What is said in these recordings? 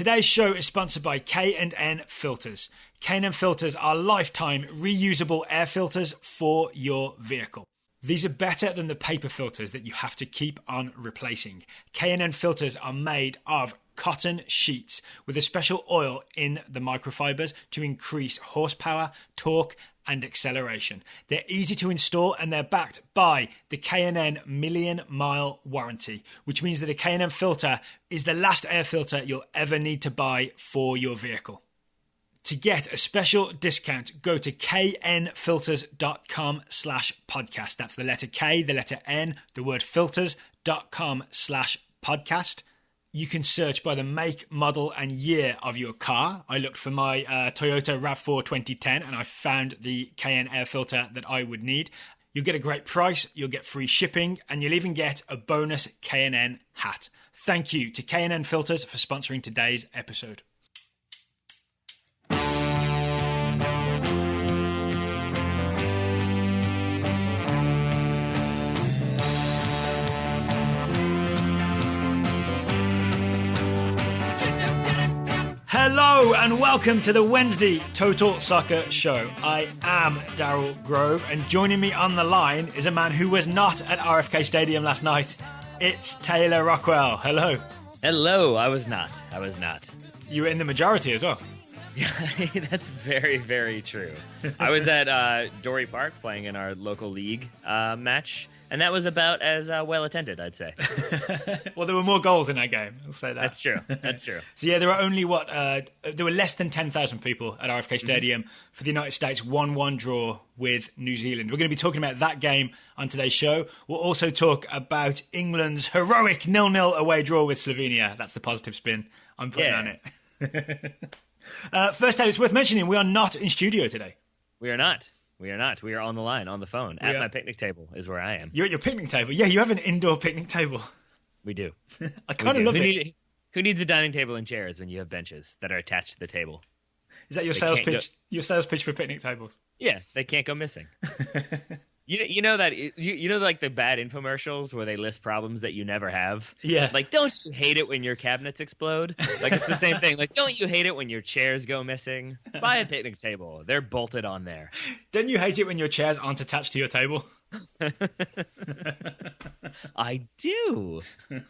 Today's show is sponsored by K&N Filters. K&N Filters are lifetime reusable air filters for your vehicle. These are better than the paper filters that you have to keep on replacing. K&N Filters are made of cotton sheets with a special oil in the microfibers to increase horsepower, torque, and acceleration. They're easy to install and they're backed by the K&N Million Mile Warranty, which means that a K&N filter is the last air filter you'll ever need to buy for your vehicle. To get a special discount, go to knfilters.com/podcast. That's the letter K, the letter N, the word filters.com/podcast. You can search by the make, model, and year of your car. I looked for my Toyota RAV4 2010, and I found the K&N air filter that I would need. You'll get a great price, you'll get free shipping, and you'll even get a bonus K&N hat. Thank you to K&N Filters for sponsoring today's episode. Hello and welcome to the Wednesday Total Soccer Show. I am Daryl Grove, and joining me on the line is a man who was not at RFK Stadium last night. It's Taylor Rockwell. Hello. Hello. I was not. You were in the majority as well. Yeah, that's very, very true. I was at Dory Park playing in our local league match. And that was about as well attended, I'd say. Well, there were more goals in that game. I'll say that. That's true. So yeah, there were only there were less than 10,000 people at RFK Stadium for the United States 1-1 draw with New Zealand. We're going to be talking about that game on today's show. We'll also talk about England's heroic 0-0 away draw with Slovenia. That's the positive spin I'm putting on it. First, Taylor, it's worth mentioning we are not in studio today. We are not. We are on the line, on the phone. At my picnic table is where I am. You're at your picnic table? Yeah, you have an indoor picnic table. We do. I kind of love it. Who needs a dining table and chairs when you have benches that are attached to the table? Is that your sales pitch? Your sales pitch for picnic tables? Yeah, they can't go missing. You know that you know like the bad infomercials where they list problems that you never have. Yeah. Like, don't you hate it when your cabinets explode? Like, it's the same thing. Like, don't you hate it when your chairs go missing? Buy a picnic table. They're bolted on there. Don't you hate it when your chairs aren't attached to your table? I do. All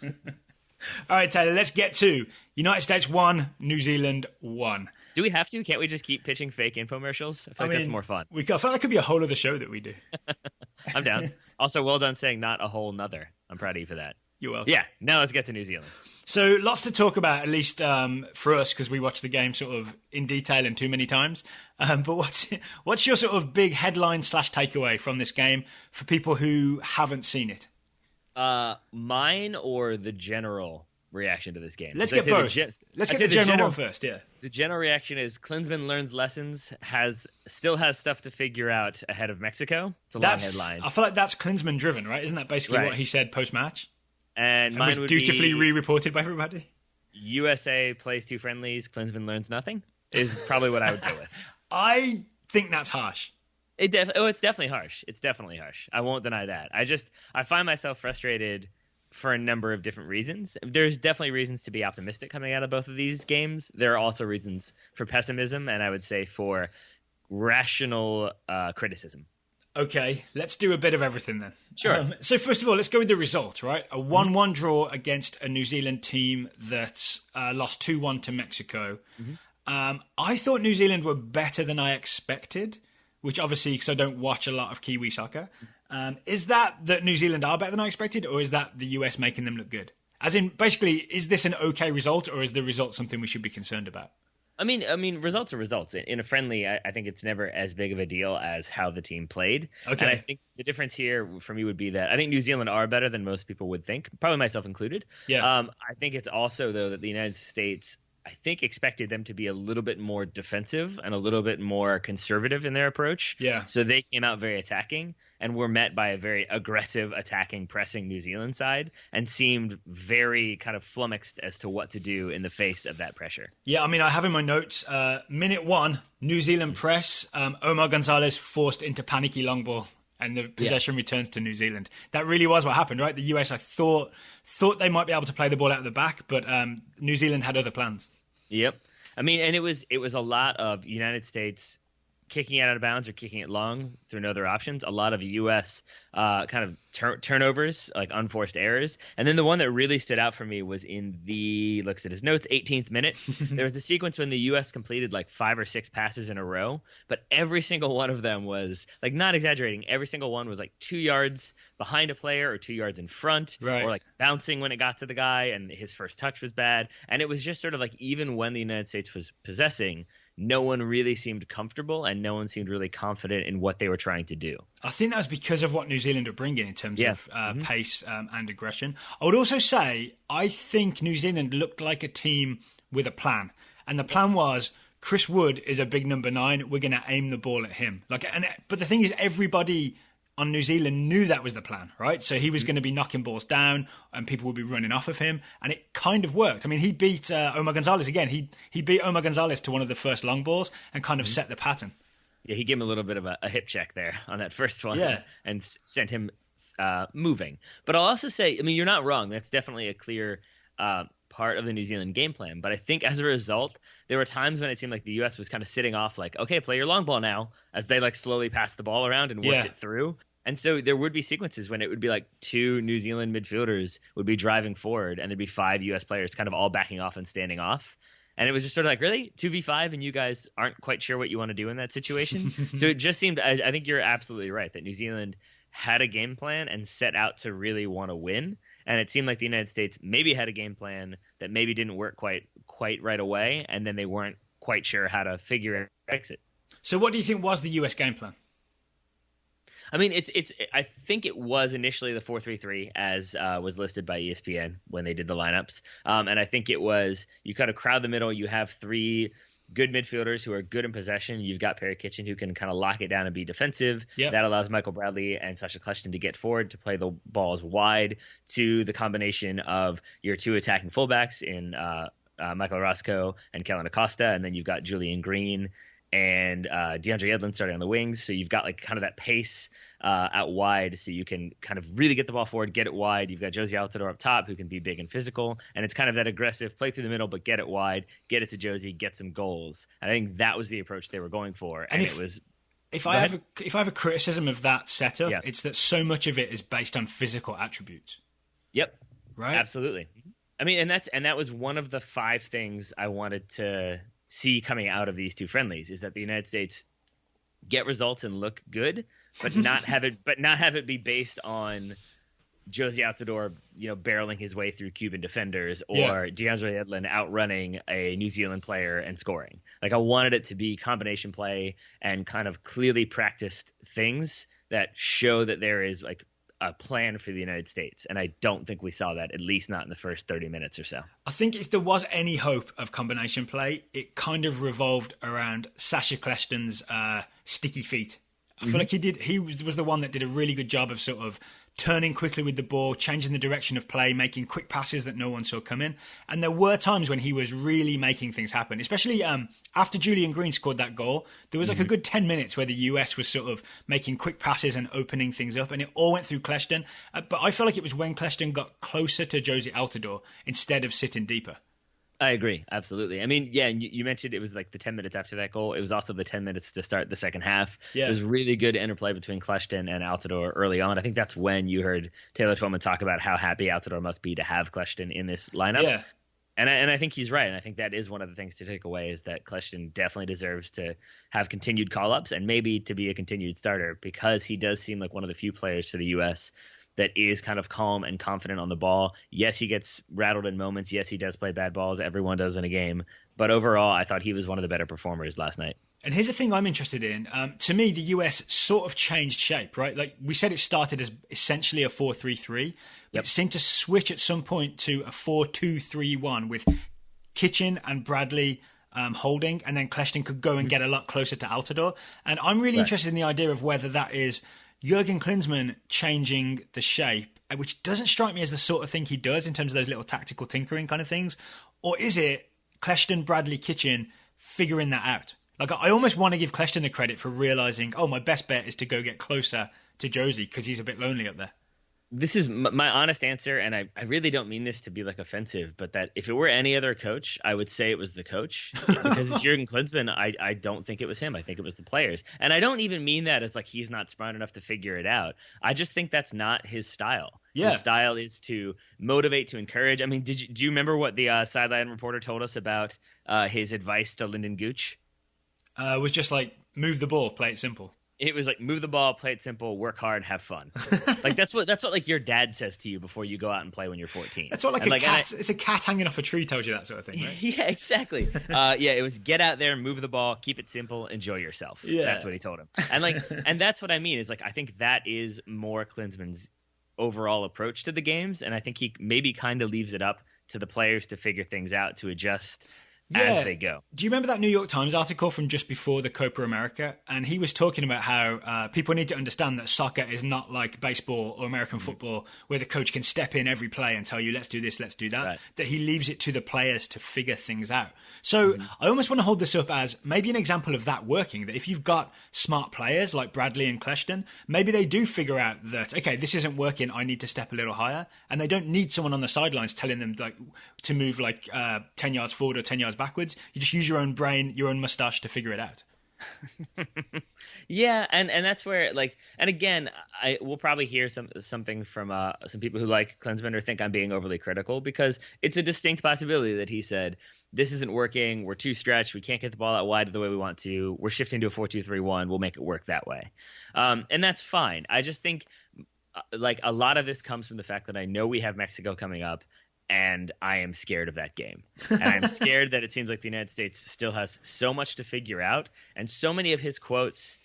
right, Taylor. Let's get to United States 1, New Zealand 1. Do we have to? Can't we just keep pitching fake infomercials? I feel like that's more fun. I feel like that could be a whole other show that we do. I'm down. Also, well done saying not a whole nother. I'm proud of you for that. You're welcome. Yeah, now let's get to New Zealand. So lots to talk about, at least for us, because we watch the game sort of in detail and too many times. But what's your sort of big headline / takeaway from this game for people who haven't seen it? Mine or the general reaction to this game? Let's get both. Let's get the general one first, yeah. The general reaction is Klinsmann learns lessons, still has stuff to figure out ahead of Mexico. It's a long headline. I feel like that's Klinsmann driven, right? Isn't that basically what he said post-match? And mine was dutifully re-reported by everybody? USA plays 2 friendlies, Klinsmann learns nothing, is probably what I would go with. I think that's harsh. It's definitely harsh. It's definitely harsh. I won't deny that. I find myself frustrated for a number of different reasons. There's definitely reasons to be optimistic coming out of both of these games. There are also reasons for pessimism, and I would say for rational criticism. Okay, let's do a bit of everything then. Sure. So first of all, let's go with the result, right? A 1-1 draw against a New Zealand team that lost 2-1 to Mexico. I thought New Zealand were better than I expected, which obviously, because I don't watch a lot of Kiwi soccer. Is that New Zealand are better than I expected, or is that the US making them look good? As in, basically, is this an okay result, or is the result something we should be concerned about? I mean, results are results. In a friendly, I think it's never as big of a deal as how the team played. Okay. And I think the difference here for me would be that I think New Zealand are better than most people would think, probably myself included. Yeah. I think it's also, though, that the United States, I think, expected them to be a little bit more defensive and a little bit more conservative in their approach. Yeah. So they came out very attacking and were met by a very aggressive, attacking, pressing New Zealand side and seemed very kind of flummoxed as to what to do in the face of that pressure. Yeah, I mean, I have in my notes, minute 1, New Zealand press, Omar Gonzalez forced into panicky long ball, and the possession returns to New Zealand. That really was what happened, right? The US, I thought they might be able to play the ball out of the back, but New Zealand had other plans. Yep. I mean, and it was a lot of United States kicking it out of bounds or kicking it long through no other options. A lot of U.S. Kind of turnovers, like unforced errors. And then the one that really stood out for me was in the, looks at his notes, 18th minute. There was a sequence when the U.S. completed like 5 or 6 passes in a row, but every single one of them was, like, not exaggerating, every single one was like 2 yards behind a player or 2 yards in front, right, or like bouncing when it got to the guy and his first touch was bad. And it was just sort of like, even when the United States was possessing, no one really seemed comfortable and no one seemed really confident in what they were trying to do. I think that was because of what New Zealand are bringing in terms of pace and aggression. I would also say I think New Zealand looked like a team with a plan. And the plan was, Chris Wood is a big number 9. We're going to aim the ball at him. But the thing is, everybody on New Zealand knew that was the plan, right? So he was going to be knocking balls down and people would be running off of him. And it kind of worked. I mean, he beat Omar Gonzalez again. He beat Omar Gonzalez to one of the first long balls and kind of set the pattern. Yeah, he gave him a little bit of a hip check there on that first one and sent him moving. But I'll also say, I mean, you're not wrong. That's definitely a clear part of the New Zealand game plan. But I think as a result, there were times when it seemed like the U.S. was kind of sitting off like, okay, play your long ball now, as they like slowly passed the ball around and worked it through. And so there would be sequences when it would be like 2 New Zealand midfielders would be driving forward and there'd be 5 U.S. players kind of all backing off and standing off. And it was just sort of like, really? 2v5 and you guys aren't quite sure what you want to do in that situation? So it just seemed, I think you're absolutely right, that New Zealand had a game plan and set out to really want to win. And it seemed like the United States maybe had a game plan that maybe didn't work quite right away. And then they weren't quite sure how to figure out exit. So what do you think was the U.S. game plan? I mean, I think it was initially the 4-3-3 as was listed by ESPN when they did the lineups. And I think it was, you kind of crowd the middle. You have 3 good midfielders who are good in possession. You've got Perry Kitchen who can kind of lock it down and be defensive. Yep. That allows Michael Bradley and Sasha Kleshton to get forward to play the balls wide to the combination of your 2 attacking fullbacks in Michael Roscoe and Kellen Acosta. And then you've got Julian Green and DeAndre Edlin starting on the wings. So you've got like kind of that pace out wide, so you can kind of really get the ball forward, get it wide. You've got Josie Altidore up top who can be big and physical, and it's kind of that aggressive play through the middle, but get it wide, get it to Josie, get some goals. And I think that was the approach they were going for. And it was. If I have a criticism of that setup, it's that so much of it is based on physical attributes. Yep. Right. Absolutely. I mean, and that was one of the 5 things I wanted to see coming out of these 2 friendlies, is that the United States get results and look good, but not have it be based on Josie Altidore, barreling his way through Cuban defenders, or DeAndre Edlin outrunning a New Zealand player and scoring. Like, I wanted it to be combination play and kind of clearly practiced things that show that there is like a plan for the United States. And I don't think we saw that, at least not in the first 30 minutes or so. I think if there was any hope of combination play, it kind of revolved around Sasha Kleshton's sticky feet. I feel like he was the one that did a really good job of sort of turning quickly with the ball, changing the direction of play, making quick passes that no one saw coming. And there were times when he was really making things happen, especially after Julian Green scored that goal. There was like a good 10 minutes where the US was sort of making quick passes and opening things up, and it all went through Kleshton. But I feel like it was when Kleshton got closer to Josie Altidore instead of sitting deeper. I agree. Absolutely. I mean, yeah, and you mentioned it was like the 10 minutes after that goal. It was also the 10 minutes to start the second half. Yeah. It was really good interplay between Kleshton and Altidore early on. I think that's when you heard Taylor Twellman talk about how happy Altidore must be to have Kleshton in this lineup. Yeah. And I think he's right. And I think that is one of the things to take away, is that Kleshton definitely deserves to have continued call-ups and maybe to be a continued starter, because he does seem like one of the few players for the U.S. that is kind of calm and confident on the ball. Yes, he gets rattled in moments. Yes, he does play bad balls. Everyone does in a game. But overall, I thought he was one of the better performers last night. And here's the thing I'm interested in. To me, the US sort of changed shape, right? Like we said, it started as essentially a 4-3-3. But it seemed to switch at some point to a 4-2-3-1 with Kitchen and Bradley holding, and then Kleshton could go and get a lot closer to Altidore. And I'm really interested in the idea of whether that is Jurgen Klinsmann changing the shape, which doesn't strike me as the sort of thing he does in terms of those little tactical tinkering kind of things. Or is it Kleshton, Bradley, Kitchen figuring that out? Like, I almost want to give Kleshton the credit for realizing, my best bet is to go get closer to Josie because he's a bit lonely up there. This is my honest answer, and I really don't mean this to be like offensive, but that if it were any other coach, I would say it was the coach. Because it's Jurgen Klinsmann, I don't think it was him. I think it was the players. And I don't even mean that as like he's not smart enough to figure it out. I just think that's not his style. Yeah. His style is to motivate, to encourage. I mean, do you remember what the sideline reporter told us about his advice to Lyndon Gooch? It was just like, move the ball, play it simple. It was like, move the ball, play it simple, work hard, have fun. Like that's what like your dad says to you before you go out and play when you're 14. That's what like cat. It's a cat hanging off a tree tells you that sort of thing, right? Yeah, exactly. It was get out there, move the ball, keep it simple, enjoy yourself. Yeah. That's what he told him. And that's what I mean is like I think that is more Klinsmann's overall approach to the games, and I think he maybe kind of leaves it up to the players to figure things out, to adjust as they go. Do you remember that New York Times article from just before the Copa America? And he was talking about how people need to understand that soccer is not like baseball or American football, where the coach can step in every play and tell you, let's do this, let's do that. Right. That he leaves it to the players to figure things out. So I almost want to hold this up as maybe an example of that working, that if you've got smart players like Bradley and Kleshton, maybe they do figure out that, okay, this isn't working, I need to step a little higher. And they don't need someone on the sidelines telling them like to move like 10 yards forward or 10 yards backwards. You just use your own brain, your own mustache to figure it out. Yeah, and that's where like, and again, we'll probably hear something from some people who like Klinsmann or think I'm being overly critical, because it's a distinct possibility that he said, this isn't working, we're too stretched, we can't get the ball out wide the way we want to, we're shifting to a 4-2-3-1, we'll make it work that way. And that's fine. I just think like a lot of this comes from the fact that I know we have Mexico coming up, and I am scared of that game. And I'm scared that it seems like the United States still has so much to figure out. And so many of his quotes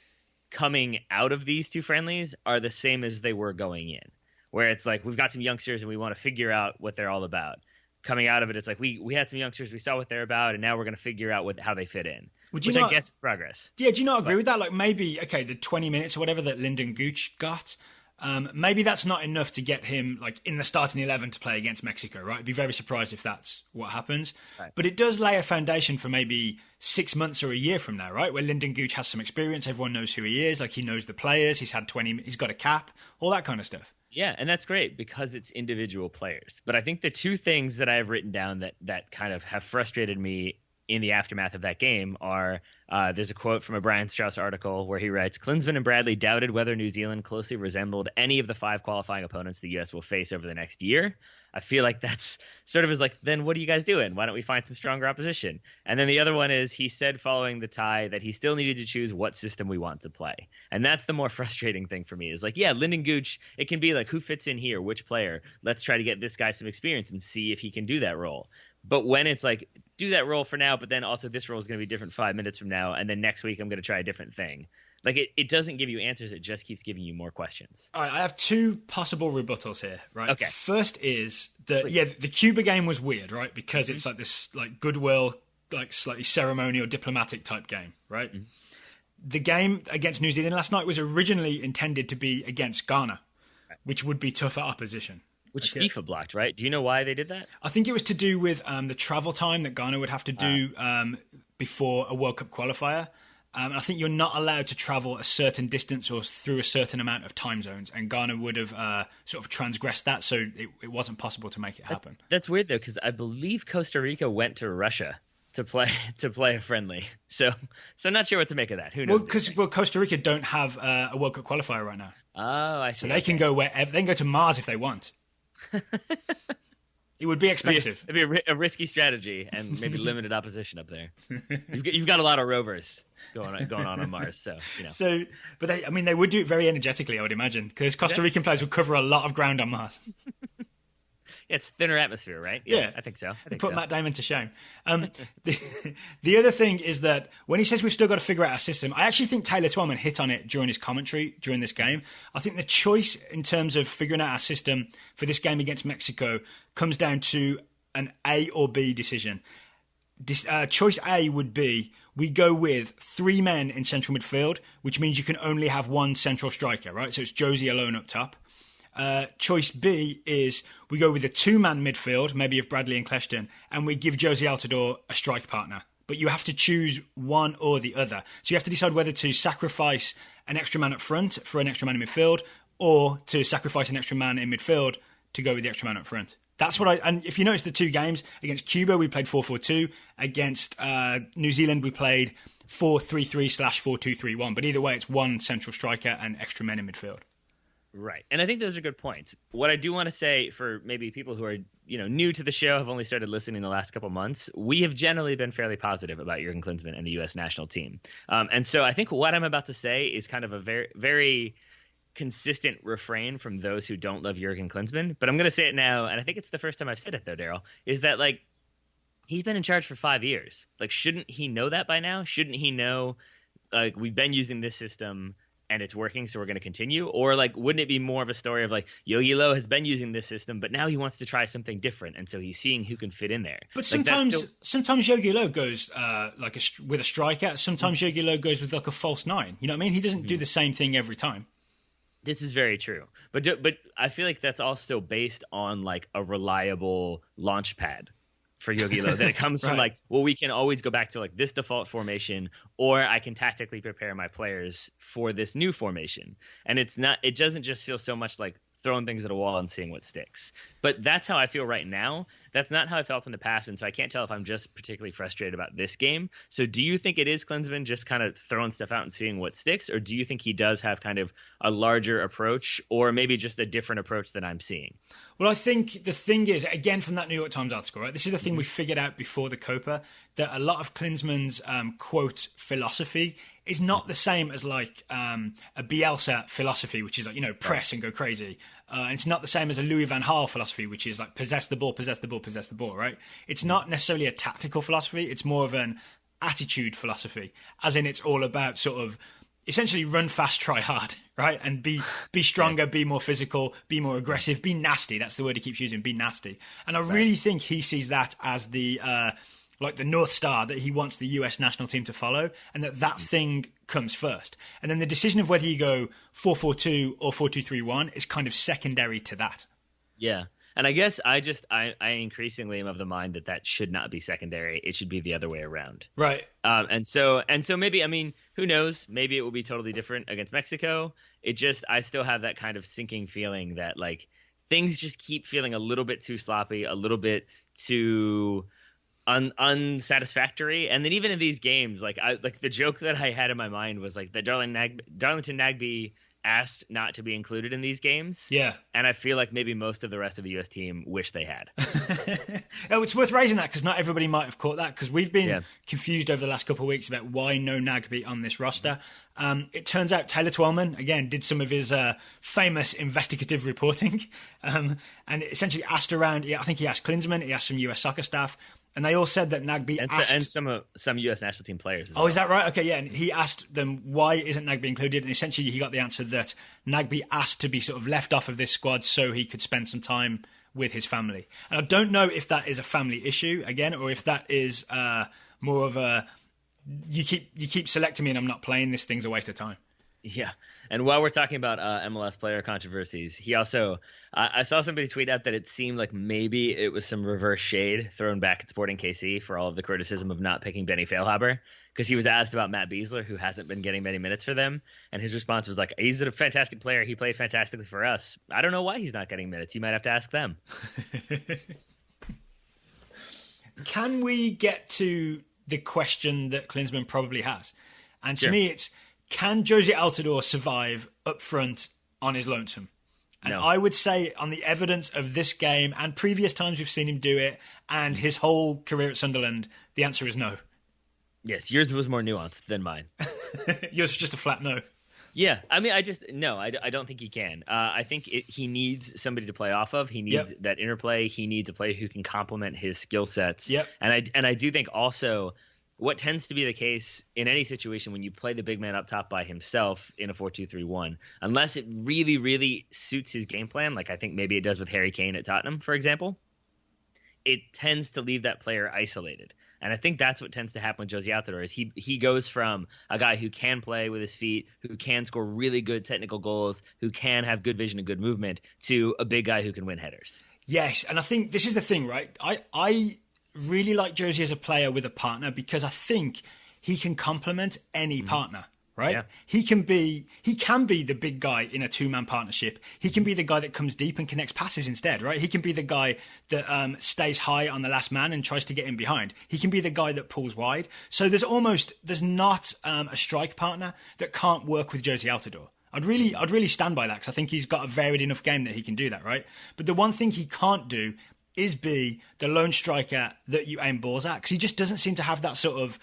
coming out of these two friendlies are the same as they were going in, where it's like, we've got some youngsters and we want to figure out what they're all about. Coming out of it, it's like, we had some youngsters, we saw what they're about, and now we're going to figure out how they fit in. Which I guess is progress. Yeah, do you not agree with that? Like maybe, okay, the 20 minutes or whatever that Lyndon Gooch got, maybe that's not enough to get him like in the starting 11 to play against Mexico, right? I'd be very surprised if that's what happens. Right. But it does lay a foundation for maybe 6 months or a year from now, right? Where Lyndon Gooch has some experience, everyone knows who he is, like he knows the players, he's got a cap, all that kind of stuff. Yeah, and that's great because it's individual players. But I think the two things that I have written down that kind of have frustrated me in the aftermath of that game are there's a quote from a Brian Strauss article where he writes, Klinsmann and Bradley doubted whether New Zealand closely resembled any of the 5 qualifying opponents the U.S. will face over the next year. I feel like that's sort of is like, then what are you guys doing? Why don't we find some stronger opposition? And then the other one is he said following the tie that he still needed to choose what system we want to play. And that's the more frustrating thing for me is like, yeah, Lyndon Gooch, it can be like, who fits in here? Which player? Let's try to get this guy some experience and see if he can do that role. But when it's like, do that role for now, but then also this role is going to be different 5 minutes from now, and then next week I'm going to try a different thing. Like, it doesn't give you answers. It just keeps giving you more questions. All right, I have 2 possible rebuttals here, right? Okay. First is that, the Cuba game was weird, right? Because it's like this like goodwill, like slightly ceremonial, diplomatic type game, right? Mm-hmm. The game against New Zealand last night was originally intended to be against Ghana, which would be tougher opposition. Which FIFA blocked, right? Do you know why they did that? I think it was to do with the travel time that Ghana would have to do before a World Cup qualifier. I think you're not allowed to travel a certain distance or through a certain amount of time zones, and Ghana would have sort of transgressed that, so it wasn't possible to make it happen. That's weird, though, because I believe Costa Rica went to Russia to play a friendly. So I'm not sure what to make of that. Who knows? Well, because Costa Rica don't have a World Cup qualifier right now. Oh, I see. So they can go wherever. They can go to Mars if they want. It would be expensive. It'd be a risky strategy and maybe limited opposition up there. You've got a lot of rovers going on Mars, so you know. So, but they would do it very energetically, I would imagine, because Costa Rican players would cover a lot of ground on Mars. Yeah, it's thinner atmosphere, right? Yeah, I think so. Put Matt Damon to shame. The other thing is that when he says we've still got to figure out our system, I actually think Taylor Twellman hit on it during his commentary during this game. I think the choice in terms of figuring out our system for this game against Mexico comes down to an A or B decision. Choice A would be we go with 3 men in central midfield, which means you can only have 1 central striker, right? So it's Josie alone up top. Choice B is we go with a 2-man midfield, maybe of Bradley and Kleshton, and we give Josie Altidore a strike partner. But you have to choose one or the other. So you have to decide whether to sacrifice an extra man up front for an extra man in midfield, or to sacrifice an extra man in midfield to go with the extra man up front. That's what and if you notice the two games, against Cuba, we played 4-4-2. Against New Zealand, we played 4-3-3/4-2-3-1. But either way, it's one central striker and extra men in midfield. Right. And I think those are good points. What I do want to say for maybe people who are, new to the show, have only started listening the last couple months, we have generally been fairly positive about Jurgen Klinsmann and the U.S. national team. And so I think what I'm about to say is kind of a very, very consistent refrain from those who don't love Jurgen Klinsmann. But I'm going to say it now, and I think it's the first time I've said it, though, Daryl, is that, he's been in charge for 5 years. Shouldn't he know that by now? Shouldn't he know, we've been using this system and it's working, so we're going to continue? Or, wouldn't it be more of a story of, Yogi Löw has been using this system, but now he wants to try something different, and so he's seeing who can fit in there. But sometimes Yogi Löw goes with a striker. Sometimes Yogi Löw goes with a false nine. You know what I mean? He doesn't do the same thing every time. This is very true. But I feel like that's also based on, a reliable launch pad for Yogi Löw, that it comes from right. We can always go back to this default formation, or I can tactically prepare my players for this new formation. And it doesn't just feel so much like throwing things at a wall and seeing what sticks. But that's how I feel right now. That's not how I felt in the past, and so I can't tell if I'm just particularly frustrated about this game. So do you think it is Klinsmann just kind of throwing stuff out and seeing what sticks, or do you think he does have kind of a larger approach, or maybe just a different approach than I'm seeing? Well, I think the thing is, again, from that New York Times article, right, this is the thing we figured out before the Copa, that a lot of Klinsmann's, quote, philosophy is not the same as a Bielsa philosophy, which is press and go crazy. And it's not the same as a Louis van Gaal philosophy, which is possess the ball, right? It's not necessarily a tactical philosophy. It's more of an attitude philosophy, as in it's all about sort of essentially run fast, try hard, right? And be stronger, be more physical, be more aggressive, be nasty. That's the word he keeps using, be nasty. And I really think he sees that as the North Star that he wants the US national team to follow, and that thing comes first. And then the decision of whether you go 4-4-2 or 4-2-3-1 is kind of secondary to that. Yeah. And I guess I increasingly am of the mind that should not be secondary. It should be the other way around. Right. And so maybe, who knows? Maybe it will be totally different against Mexico. I still have that kind of sinking feeling that things just keep feeling a little bit too sloppy, a little bit too unsatisfactory. And then even in these games, the joke that I had in my mind was that Darlington Nagbe asked not to be included in these games. Yeah. And I feel like maybe most of the rest of the US team wish they had. It's worth raising that because not everybody might have caught that, because we've been confused over the last couple of weeks about why no Nagbe on this roster. It turns out Taylor Twellman, again, did some of his famous investigative reporting and essentially asked around. I think he asked Klinsmann, he asked some US soccer staff, and they all said that Nagbe asked... And some U.S. national team players as well. Oh, is that right? Okay, yeah. And he asked them, why isn't Nagbe included? And essentially he got the answer that Nagbe asked to be sort of left off of this squad so he could spend some time with his family. And I don't know if that is a family issue, again, or if that is more of a... You keep selecting me and I'm not playing, this thing's a waste of time. Yeah. And while we're talking about MLS player controversies, he also I saw somebody tweet out that it seemed like maybe it was some reverse shade thrown back at Sporting KC for all of the criticism of not picking Benny Feilhaber, because he was asked about Matt Beasler, who hasn't been getting many minutes for them, and his response was he's a fantastic player, he played fantastically for us. I don't know why he's not getting minutes. You might have to ask them. Can we get to the question that Klinsmann probably has? And to me it's, can Jose Altidore survive up front on his lonesome? And No. I would say, on the evidence of this game and previous times we've seen him do it and his whole career at Sunderland, the answer is no. Yes, yours was more nuanced than mine. Yours was just a flat no. Yeah, I don't think he can. I think he needs somebody to play off of. He needs that interplay. He needs a player who can complement his skill sets. Yep. And I do think also what tends to be the case in any situation when you play the big man up top by himself in a 4-2-3-1, unless it really, really suits his game plan, like I think maybe it does with Harry Kane at Tottenham, for example, it tends to leave that player isolated. And I think that's what tends to happen with Josie Altidore is he goes from a guy who can play with his feet, who can score really good technical goals, who can have good vision and good movement, to a big guy who can win headers. Yes, and I think this is the thing, right? I really like Josie as a player with a partner because I think he can complement any partner. right? Yeah. He can be the big guy in a two-man partnership. He can be the guy that comes deep and connects passes instead, right? He can be the guy that stays high on the last man and tries to get in behind. He can be the guy that pulls wide. So there's not a strike partner that can't work with Josie Altidore. I'd really stand by that, because I think he's got a varied enough game that he can do that, right? But the one thing he can't do is be the lone striker that you aim balls at, because he just doesn't seem to have that sort of.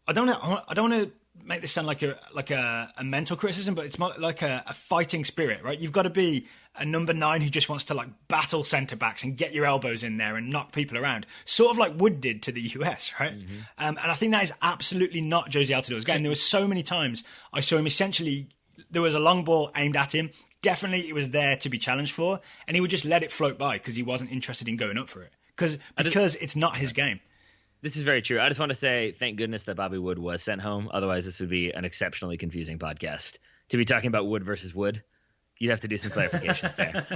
I don't want to make this sound like a mental criticism, but it's more like a fighting spirit, right? You've got to be a number 9 who just wants to like battle centre backs and get your elbows in there and knock people around, sort of like Wood did to the US, right? And I think that is absolutely not Josie Altidore's game. There were so many times I saw him essentially. There was a long ball aimed at him. Definitely, it was there to be challenged for, and he would just let it float by because he wasn't interested in going up for it because it's not his game. This is very true. I just want to say thank goodness that Bobby Wood was sent home. Otherwise, this would be an exceptionally confusing podcast. To be talking about Wood versus Wood, you'd have to do some clarifications there.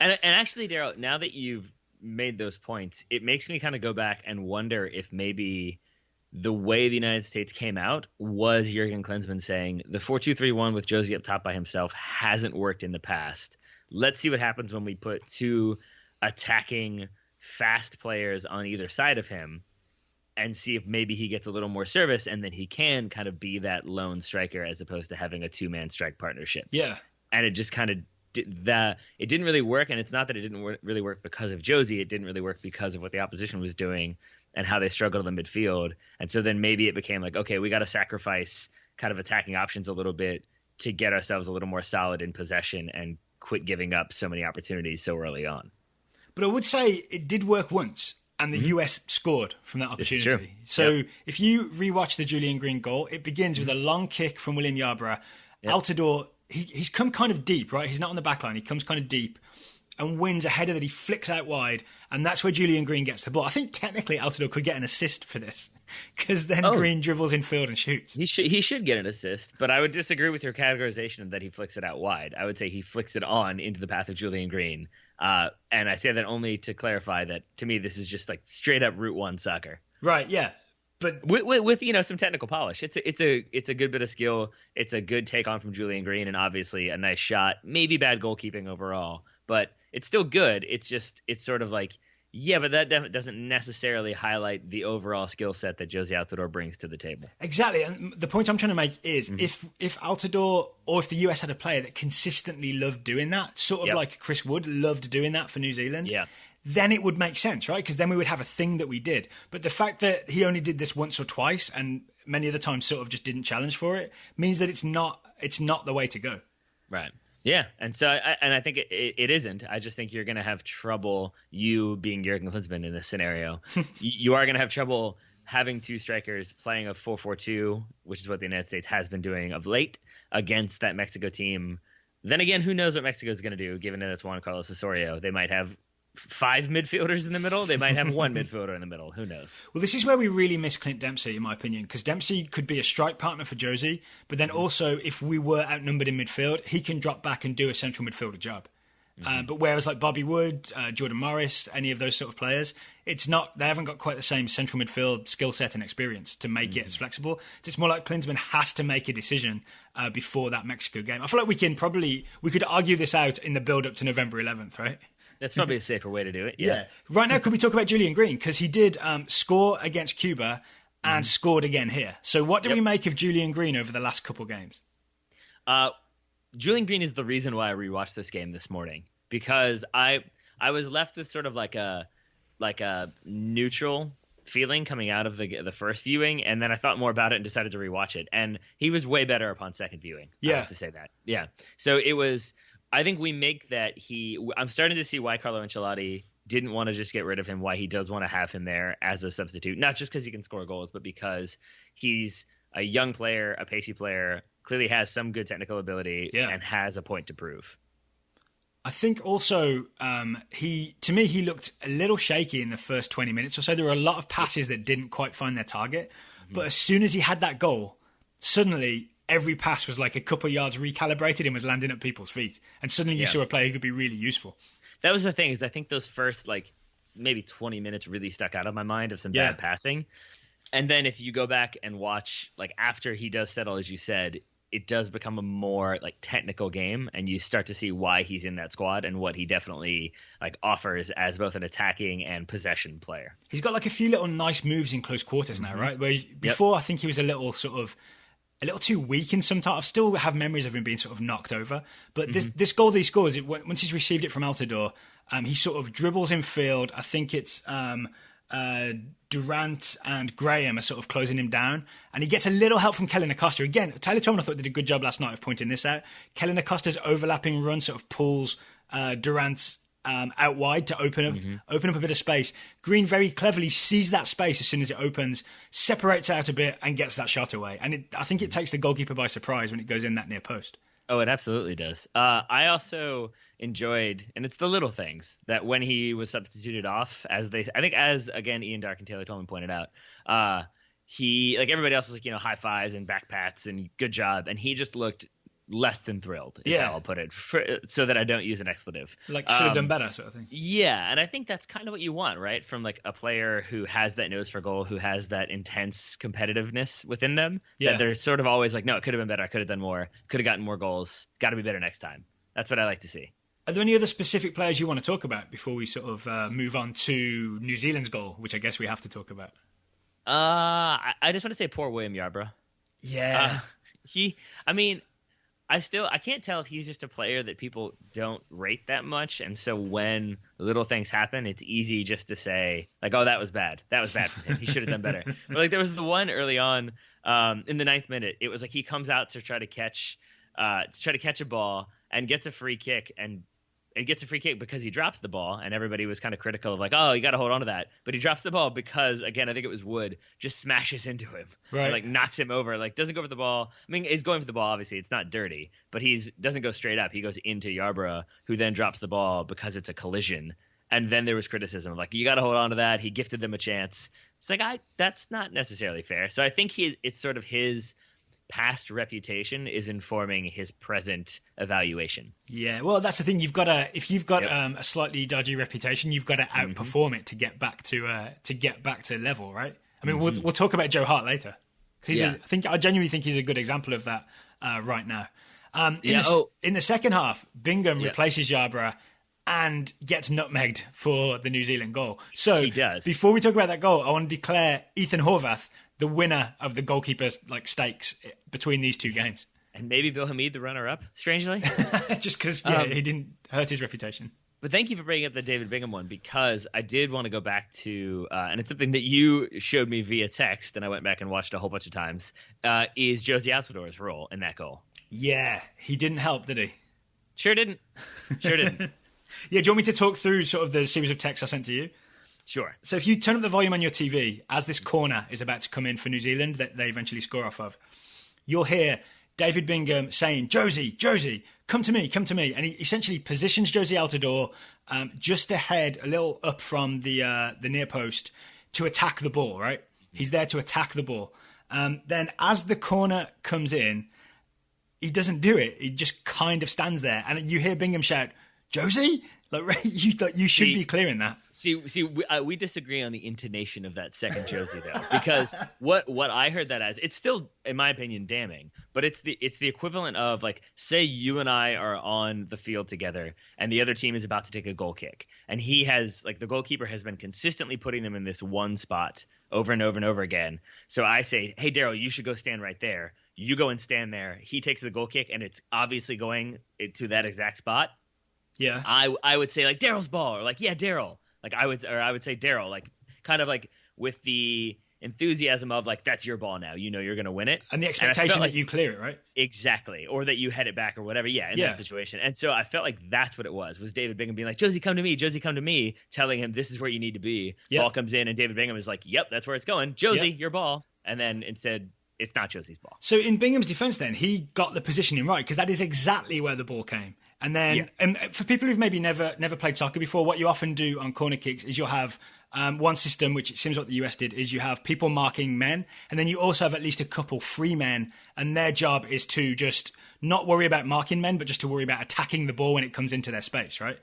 And actually, Daryl, now that you've made those points, it makes me kind of go back and wonder if maybe the way the United States came out was Jurgen Klinsmann saying the 4-2-3-1 with Josie up top by himself hasn't worked in the past. Let's see what happens when we put 2 attacking fast players on either side of him, and see if maybe he gets a little more service, and then he can kind of be that lone striker as opposed to having a 2-man strike partnership. Yeah. And it just kind of it didn't really work, and it's not that it didn't really work because of Josie. It didn't really work because of what the opposition was doing and how they struggled in the midfield. And so then maybe it became like, okay, we got to sacrifice kind of attacking options a little bit to get ourselves a little more solid in possession and quit giving up so many opportunities so early on. But I would say it did work once, and the US scored from that opportunity. So if you rewatch the Julian Green goal, it begins with a long kick from William Yarborough. Altidore, he's come kind of deep, right? He's not on the back line. He comes kind of deep and wins a header that he flicks out wide, and that's where Julian Green gets the ball. I think technically Altidore could get an assist for this, because then Green dribbles in field and shoots. He should get an assist, but I would disagree with your categorization that he flicks it out wide. I would say he flicks it on into the path of Julian Green. And I say that only to clarify that, to me, this is just like straight up Route 1 soccer. Right, yeah. But with some technical polish. It's a good bit of skill. It's a good take on from Julian Green, and obviously a nice shot. Maybe bad goalkeeping overall, but it's still good. It's sort of like, yeah, but that doesn't necessarily highlight the overall skill set that Josie Altidore brings to the table. Exactly. And the point I'm trying to make is if Altidore, or if the US had a player that consistently loved doing that, sort of like Chris Wood loved doing that for New Zealand, then it would make sense, right? Because then we would have a thing that we did. But the fact that he only did this once or twice, and many of the times sort of just didn't challenge for it, means that it's not the way to go. Right. Yeah, and so I think it isn't. I just think you're going to have trouble, you being Jurgen Klinsmann in this scenario. You are going to have trouble having 2 strikers playing a 4-4-2, which is what the United States has been doing of late, against that Mexico team. Then again, who knows what Mexico is going to do, given that it's Juan Carlos Osorio. They might have 5 midfielders in the middle. They might have 1 midfielder in the middle. Who knows? Well, this is where we really miss Clint Dempsey, in my opinion, because Dempsey could be a strike partner for Josie, but then also, if we were outnumbered in midfield, he can drop back and do a central midfielder job. But whereas like Bobby Wood, Jordan Morris, any of those sort of players, it's not. They haven't got quite the same central midfield skill set and experience to make it as flexible. So it's more like Klinsmann has to make a decision before that Mexico game. I feel like we could argue this out in the build up to November 11th, right? That's probably a safer way to do it. Yeah. Right now, could we talk about Julian Green? Because he did score against Cuba and scored again here. So what do we make of Julian Green over the last couple games? Julian Green is the reason why I rewatched this game this morning, because I was left with sort of like a neutral feeling coming out of the first viewing, and then I thought more about it and decided to rewatch it. And he was way better upon second viewing. I have to say that. Yeah. So it was. I think we make that I'm starting to see why Carlo Ancelotti didn't want to just get rid of him, why he does want to have him there as a substitute, not just because he can score goals, but because he's a young player, a pacey player, clearly has some good technical ability and has a point to prove. I think also he looked a little shaky in the first 20 minutes or so. There were a lot of passes that didn't quite find their target. But as soon as he had that goal, suddenly every pass was like a couple of yards recalibrated and was landing at people's feet. And suddenly you saw a player who could be really useful. That was the thing, is I think those first maybe 20 minutes really stuck out of my mind of some bad passing. And then if you go back and watch, like after he does settle, as you said, it does become a more like technical game, and you start to see why he's in that squad and what he definitely like offers as both an attacking and possession player. He's got like a few little nice moves in close quarters now, right? Whereas before, I think he was a little too weak in some time. I still have memories of him being sort of knocked over. But this goal that he scores, once he's received it from Altidore, he sort of dribbles in field. I think it's Durant and Graham are sort of closing him down, and he gets a little help from Kellen Acosta. Again, Tyler Twellman, I thought, did a good job last night of pointing this out. Kellen Acosta's overlapping run sort of pulls Durant out wide to open up a bit of space. Green very cleverly sees that space as soon as it opens, separates out a bit, and gets that shot away. And I think it takes the goalkeeper by surprise when it goes in that near post. Oh, it absolutely does. I also enjoyed, and it's the little things, that when he was substituted off, as again Ian Dark and Taylor Twellman pointed out, he, like everybody else, was like, high fives and back pats and good job, and he just looked less than thrilled, is how I'll put it, so that I don't use an expletive. Like, should have done better, sort of thing. Yeah, and I think that's kind of what you want, right? From like a player who has that nose for goal, who has that intense competitiveness within them, that they're sort of always like, no, it could have been better, I could have done more, could have gotten more goals, got to be better next time. That's what I like to see. Are there any other specific players you want to talk about before we sort of move on to New Zealand's goal, which I guess we have to talk about? I just want to say poor William Yarbrough. Yeah. I can't tell if he's just a player that people don't rate that much, and so when little things happen, it's easy just to say, like, oh, that was bad. That was bad from him. He should have done better. But like there was the one early on in the 9th minute. It was like he comes out to try to catch a ball and gets a free kick, and it gets a free kick because he drops the ball, and everybody was kind of critical of like, oh, you got to hold on to that. But he drops the ball because, again, I think it was Wood, just smashes into him, right? And, like, knocks him over, like doesn't go for the ball. I mean, he's going for the ball, obviously. It's not dirty, but doesn't go straight up. He goes into Yarbrough, who then drops the ball because it's a collision. And then there was criticism of like, you got to hold on to that. He gifted them a chance. It's like, that's not necessarily fair. So I think it's sort of his past reputation is informing his present evaluation. Yeah, well, that's the thing. If you've got a slightly dodgy reputation, you've got to outperform it to get back to level, right? I mean, we'll talk about Joe Hart later. I genuinely think he's a good example of that right now. In the second half, Bingham replaces Yarbrough and gets nutmegged for the New Zealand goal. So he does. Before we talk about that goal, I want to declare Ethan Horvath the winner of the goalkeeper's stakes between these two games. And maybe Bill Hamid the runner-up, strangely. Just because he didn't hurt his reputation. But thank you for bringing up the David Bingham one, because I did want to go back to, and it's something that you showed me via text, and I went back and watched a whole bunch of times, is Josie Altidore's role in that goal. Yeah, he didn't help, did he? Sure didn't. Yeah, do you want me to talk through sort of the series of texts I sent to you? Sure. So if you turn up the volume on your TV, as this corner is about to come in for New Zealand that they eventually score off of, you'll hear David Bingham saying, Josie, come to me. And he essentially positions Josie Altidore just ahead, a little up from the near post to attack the ball, right? He's there to attack the ball. Then as the corner comes in, he doesn't do it. He just kind of stands there. And you hear Bingham shout, Josie? You should be clearing that. We disagree on the intonation of that second Josie, though, because what I heard that as, it's still, in my opinion, damning, but it's the equivalent of, like, say you and I are on the field together and the other team is about to take a goal kick, and he has, like, the goalkeeper has been consistently putting them in this one spot over and over and over again. So I say, hey, Daryl, you should go stand right there. You go and stand there. He takes the goal kick, and it's obviously going to that exact spot. Yeah, I would say, like, Daryl's ball, or like, yeah, Daryl. Like I would say Daryl, like, kind of like with the enthusiasm of, like, that's your ball now. You know you're going to win it. And the expectation that you clear it, right? Exactly. Or that you head it back or whatever. Yeah, in that situation. And so I felt like that's what it was David Bingham being like, Josie, come to me, telling him this is where you need to be. Yep. Ball comes in and David Bingham is like, yep, that's where it's going. Josie, your ball. And then instead, it's not Josie's ball. So in Bingham's defense then, he got the positioning right, because that is exactly where the ball came. And then, and for people who've maybe never played soccer before, what you often do on corner kicks is you'll have one system, which it seems what the US did, is you have people marking men, and then you also have at least a couple free men, and their job is to just not worry about marking men, but just to worry about attacking the ball when it comes into their space, right?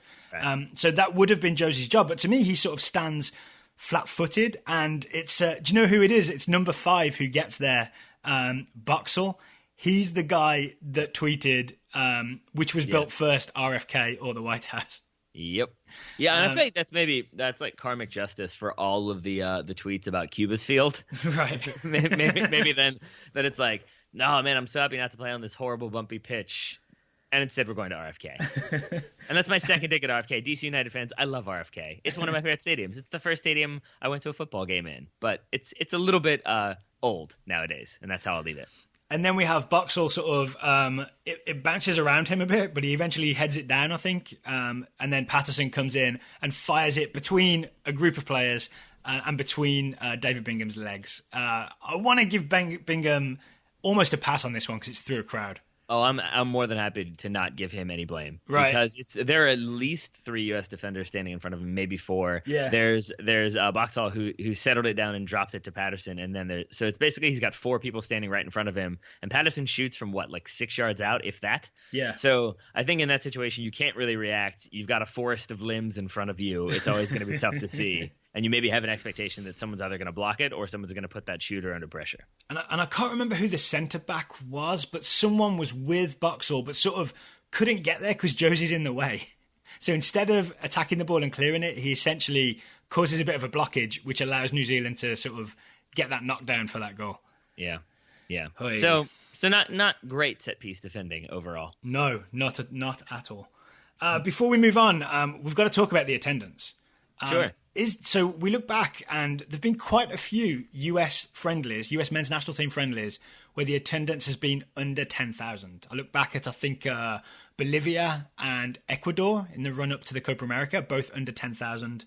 So that would have been Josie's job. But to me, he sort of stands flat-footed, and it's do you know who it is? It's number 5 who gets there, Boxall. He's the guy that tweeted, which was built first, RFK or the White House. Yep. Yeah, and I think that's like karmic justice for all of the tweets about Cuba's field. Right. maybe then that it's like, no, man, I'm so happy not to play on this horrible bumpy pitch. And instead we're going to RFK. And that's my second dig at RFK. DC United fans, I love RFK. It's one of my favorite stadiums. It's the first stadium I went to a football game in. But it's a little bit old nowadays, and that's how I'll leave it. And then we have Boxall sort of, it bounces around him a bit, but he eventually heads it down, I think. And then Patterson comes in and fires it between a group of players and between David Bingham's legs. I want to give Bingham almost a pass on this one because it's through a crowd. Oh, I'm more than happy to not give him any blame, right? Because there are at least 3 U.S. defenders standing in front of him, maybe 4. Yeah. There's Boxall who settled it down and dropped it to Patterson, and then so it's basically he's got 4 people standing right in front of him, and Patterson shoots from like 6 yards out, if that. Yeah. So I think in that situation you can't really react. You've got a forest of limbs in front of you. It's always going to be tough to see. And you maybe have an expectation that someone's either going to block it or someone's going to put that shooter under pressure. And I can't remember who the centre-back was, but someone was with Boxall but sort of couldn't get there because Josie's in the way. So instead of attacking the ball and clearing it, he essentially causes a bit of a blockage, which allows New Zealand to sort of get that knockdown for that goal. Yeah. Oy. So not great set-piece defending overall. No, not at all. Before we move on, we've got to talk about the attendance. Sure. So we look back and there've been quite a few US men's national team friendlies, where the attendance has been under 10,000. I look back at, I think, Bolivia and Ecuador in the run up to the Copa America, both under 10,000.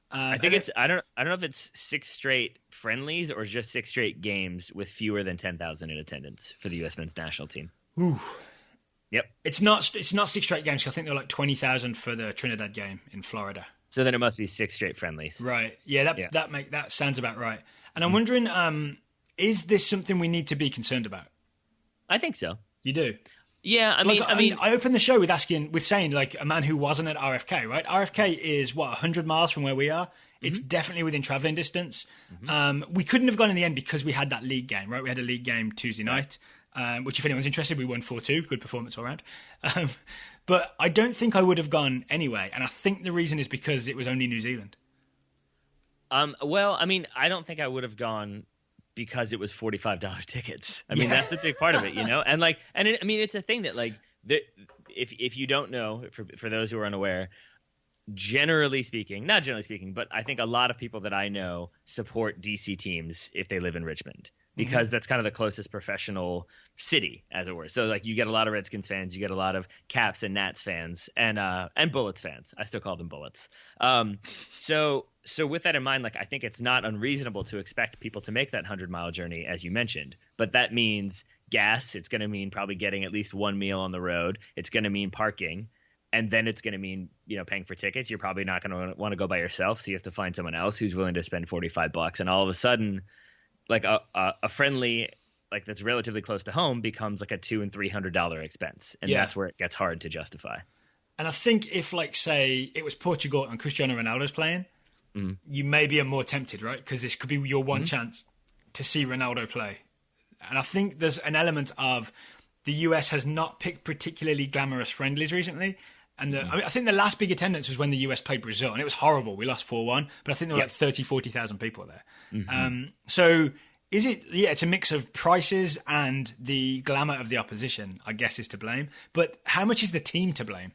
I think I don't know if it's 6 straight friendlies or just 6 straight games with fewer than 10,000 in attendance for the US men's national team. Ooh. Yep. It's not 6 straight games. I think they're like 20,000 for the Trinidad game in Florida. So then it must be 6 straight friendlies. Right. Yeah, that sounds about right. And I'm wondering, is this something we need to be concerned about? I think so. You do? Yeah, I mean, I opened the show with saying, like, a man who wasn't at RFK, right? RFK is, 100 miles from where we are? It's definitely within travelling distance. We couldn't have gone in the end because we had that league game, right? We had a league game Tuesday night, which, if anyone's interested, we won 4-2. Good performance all around. But I don't think I would have gone anyway, and I think the reason is because it was only New Zealand. Well, I mean, I don't think I would have gone because it was $45 tickets. I mean, that's a big part of it, you know? And it's a thing that, like, if you don't know, for those who are unaware, not generally speaking, but I think a lot of people that I know support DC teams if they live in Richmond, because that's kind of the closest professional city, as it were. So, like, you get a lot of Redskins fans, you get a lot of Caps and Nats fans, and Bullets fans. I still call them Bullets. So with that in mind, like, I think it's not unreasonable to expect people to make that 100-mile journey, as you mentioned. But that means gas. It's going to mean probably getting at least one meal on the road. It's going to mean parking. And then it's going to mean, paying for tickets. You're probably not going to want to go by yourself, so you have to find someone else who's willing to spend $45. And all of a sudden, like, a friendly, like, that's relatively close to home becomes like a $200 and $300 expense, and that's where it gets hard to justify. And I think if, like, say it was Portugal and Cristiano Ronaldo's playing, you maybe are more tempted, right? Because this could be your one chance to see Ronaldo play. And I think there's an element of the US has not picked particularly glamorous friendlies recently. And I think the last big attendance was when the US played Brazil, and it was horrible. We lost 4-1, but I think there were like 30,000, 40,000 people there. So is it, it's a mix of prices and the glamour of the opposition, I guess, is to blame. But how much is the team to blame?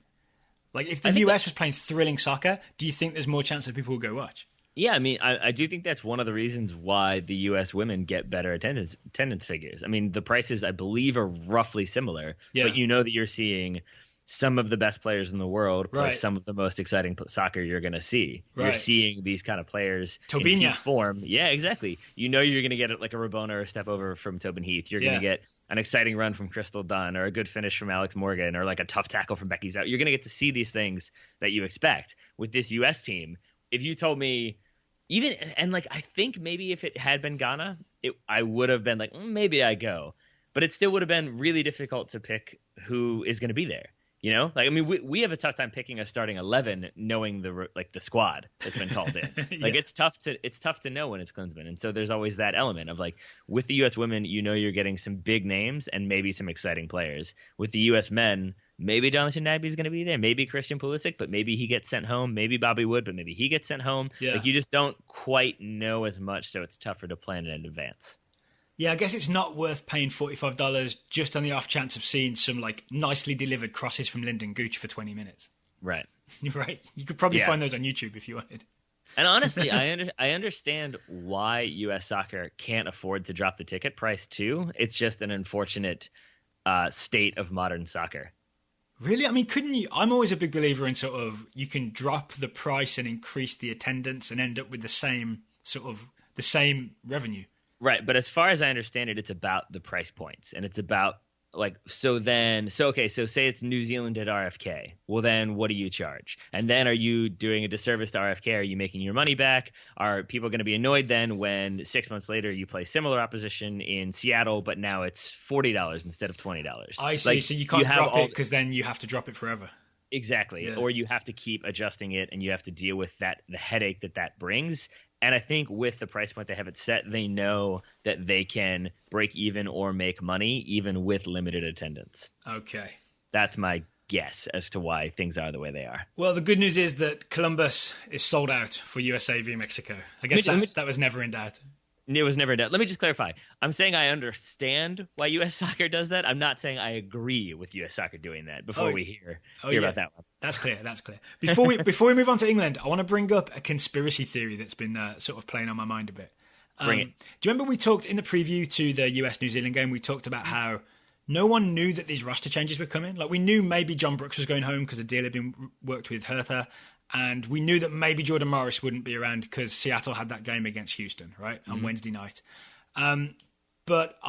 Like, if the US was playing thrilling soccer, do you think there's more chance that people will go watch? Yeah, I mean, I do think that's one of the reasons why the U.S. women get better attendance figures. I mean, the prices, I believe, are roughly similar, but you know that you're seeing some of the best players in the world play some of the most exciting soccer you're going to see. You're seeing these kind of players in peak form. Yeah, exactly. You know you're going to get like a Rabona or a step over from Tobin Heath. You're going to get an exciting run from Crystal Dunn, or a good finish from Alex Morgan, or like a tough tackle from Becky Zout. You're going to get to see these things that you expect. With this U.S. team, if you told me, I think maybe if it had been Ghana, I would have been like, maybe I go. But it still would have been really difficult to pick who is going to be there. You know, like, I mean, we have a tough time picking a starting 11, knowing the squad that's been called in. Like, it's tough to know when it's Klinsmann, and so there's always that element of, like, with the U.S. women, you know, you're getting some big names and maybe some exciting players. With the U.S. men, maybe Jonathan Nagbe is going to be there, maybe Christian Pulisic, but maybe he gets sent home. Maybe Bobby Wood, but maybe he gets sent home. Yeah. Like, you just don't quite know as much, so it's tougher to plan in advance. Yeah, I guess it's not worth paying $45 just on the off chance of seeing some like nicely delivered crosses from Lyndon Gooch for 20 minutes. Right. Right. You could probably find those on YouTube if you wanted. And honestly, I understand why U.S. soccer can't afford to drop the ticket price too. It's just an unfortunate state of modern soccer. Really? I mean, couldn't you? I'm always a big believer in sort of you can drop the price and increase the attendance and end up with the same revenue. Right, but as far as I understand it, it's about the price points, and it's about like so say it's New Zealand at RFK. Well, then what do you charge? And then are you doing a disservice to RFK? Are you making your money back? Are people going to be annoyed then when 6 months later you play similar opposition in Seattle, but now it's $40 instead of $20? I see. Like, so you can't drop it because then you have to drop it forever. Exactly. Yeah. Or you have to keep adjusting it, and you have to deal with the headache that brings. And I think with the price point they have it set, they know that they can break even or make money even with limited attendance. Okay. That's my guess as to why things are the way they are. Well, the good news is that Columbus is sold out for USA v Mexico. I guess that was never in doubt. It was never done. Let me just clarify. I'm saying I understand why U.S. soccer does that. I'm not saying I agree with U.S. soccer doing that before we hear about that one. That's clear. Before we move on to England, I want to bring up a conspiracy theory that's been sort of playing on my mind a bit. Bring it. Do you remember we talked in the preview to the US-New Zealand game, we talked about how no one knew that these roster changes were coming? Like, we knew maybe John Brooks was going home because the deal had been worked with Hertha. And we knew that maybe Jordan Morris wouldn't be around because Seattle had that game against Houston, right, on Wednesday night. But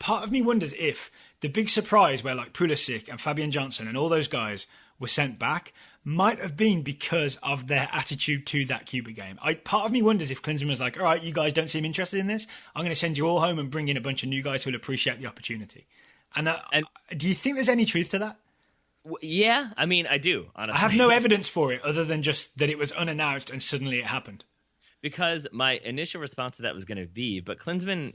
part of me wonders if the big surprise where like Pulisic and Fabian Johnson and all those guys were sent back might have been because of their attitude to that Cuba game. Part of me wonders if Klinsmann was like, all right, you guys don't seem interested in this. I'm going to send you all home and bring in a bunch of new guys who will appreciate the opportunity. And do you think there's any truth to that? Yeah, I mean, I do, honestly. I have no evidence for it other than just that it was unannounced and suddenly it happened. Because my initial response to that was going to be, but Klinsmann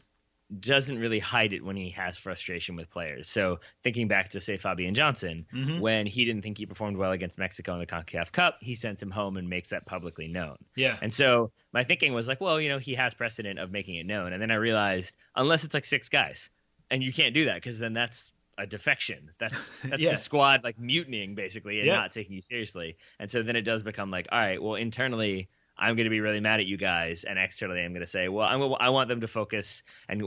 doesn't really hide it when he has frustration with players. So thinking back to, say, Fabian Johnson, when he didn't think he performed well against Mexico in the CONCACAF Cup, he sends him home and makes that publicly known. Yeah. And so my thinking was like, well, you know, he has precedent of making it known. And then I realized, unless it's like 6 guys, and you can't do that because then that's a defection. That's the squad like mutinying basically and not taking you seriously. And so then it does become like, all right, well, internally I'm going to be really mad at you guys, and externally I'm going to say, well, I want them to focus. And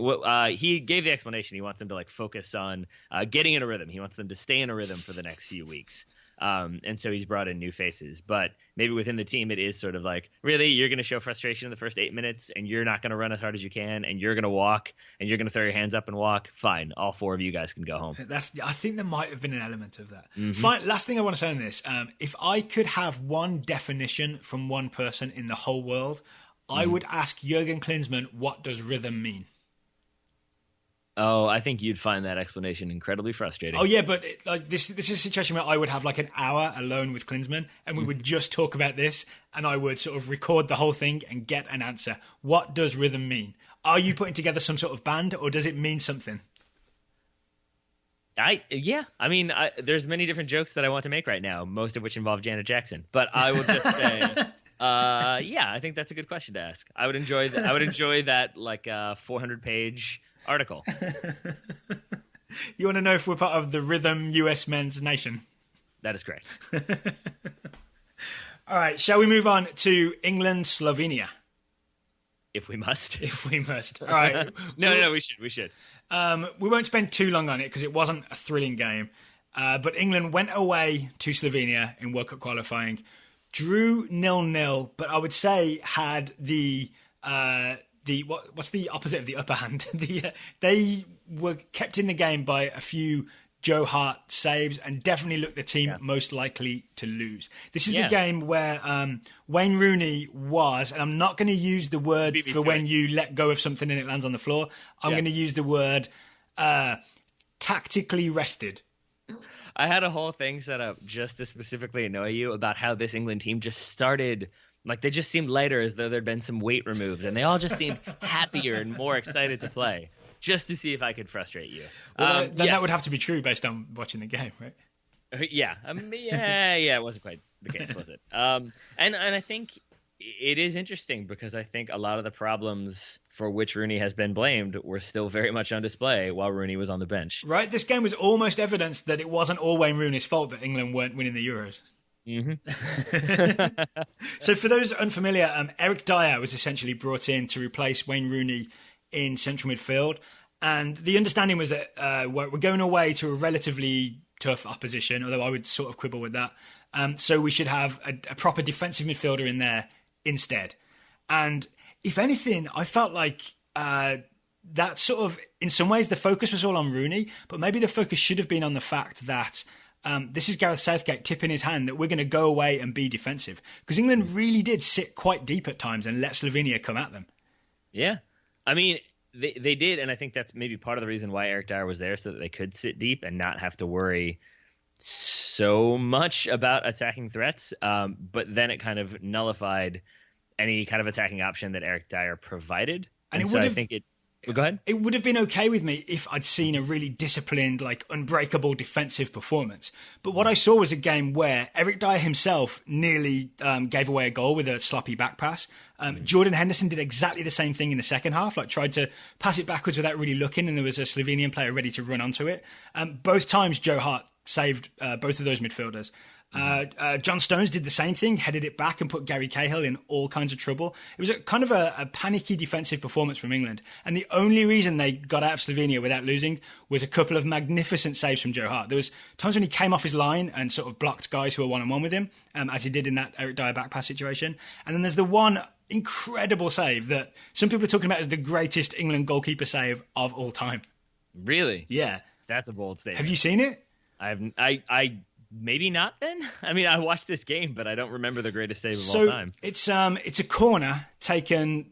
he gave the explanation. He wants them to like focus on getting in a rhythm. He wants them to stay in a rhythm for the next few weeks. And so he's brought in new faces. But maybe within the team, it is sort of like, really, you're going to show frustration in the first 8 minutes, and you're not going to run as hard as you can, and you're going to walk, and you're going to throw your hands up and walk. Fine. All 4 of you guys can go home. I think there might have been an element of that. Fine, last thing I want to say on this. If I could have one definition from one person in the whole world, I would ask Jurgen Klinsmann, what does rhythm mean? Oh, I think you'd find that explanation incredibly frustrating. Oh, yeah, but this is a situation where I would have like an hour alone with Klinsmann, and we would just talk about this, and I would sort of record the whole thing and get an answer. What does rhythm mean? Are you putting together some sort of band, or does it mean something? There's many different jokes that I want to make right now, most of which involve Janet Jackson. But I will just say, I think that's a good question to ask. I would enjoy that like 400-page article. You want to know if we're part of the Rhythm US Men's Nation? That is correct. All right, shall we move on to England, Slovenia? If we must. All right. No, we should. We won't spend too long on it because it wasn't a thrilling game. But England went away to Slovenia in World Cup qualifying, drew 0-0, but I would say had what's the opposite of the upper hand? They were kept in the game by a few Joe Hart saves and definitely looked the team most likely to lose. This is the game where Wayne Rooney was, and I'm not going to use the word for when you let go of something and it lands on the floor. I'm going to use the word tactically rested. I had a whole thing set up just to specifically annoy you about how this England team just started. Like, they just seemed lighter, as though there'd been some weight removed, and they all just seemed happier and more excited to play, just to see if I could frustrate you. Well, then that would have to be true based on watching the game, right? Yeah, it wasn't quite the case, was it? And I think it is interesting, because I think a lot of the problems for which Rooney has been blamed were still very much on display while Rooney was on the bench. Right, this game was almost evidence that it wasn't all Wayne Rooney's fault that England weren't winning the Euros. Mm-hmm. So for those unfamiliar, Eric Dyer was essentially brought in to replace Wayne Rooney in central midfield, and the understanding was that we're going away to a relatively tough opposition, although I would sort of quibble with that. So we should have a proper defensive midfielder in there instead. And if anything, I felt like that sort of, in some ways, the focus was all on Rooney, but maybe the focus should have been on the fact that this is Gareth Southgate tipping his hand that we're going to go away and be defensive. Because England really did sit quite deep at times and let Slovenia come at them. Yeah. I mean, they did, and I think that's maybe part of the reason why Eric Dyer was there, so that they could sit deep and not have to worry so much about attacking threats. But then it kind of nullified any kind of attacking option that Eric Dyer provided. And so I think it... Well, go ahead. It would have been okay with me if I'd seen a really disciplined, like, unbreakable defensive performance. But what I saw was a game where Eric Dyer himself nearly gave away a goal with a sloppy back pass. Jordan Henderson did exactly the same thing in the second half, like tried to pass it backwards without really looking, and there was a Slovenian player ready to run onto it. Both times Joe Hart saved both of those midfielders. John Stones did the same thing, headed it back and put Gary Cahill in all kinds of trouble. It was kind of a panicky defensive performance from England. And the only reason they got out of Slovenia without losing was a couple of magnificent saves from Joe Hart. There was times when he came off his line and sort of blocked guys who were one-on-one with him, as he did in that Eric Dyer back pass situation. And then there's the one incredible save that some people are talking about as the greatest England goalkeeper save of all time. Really? Yeah. That's a bold statement. Have you seen it? I maybe not then. I mean, I watched this game, but I don't remember the greatest save of all time. It's a corner taken,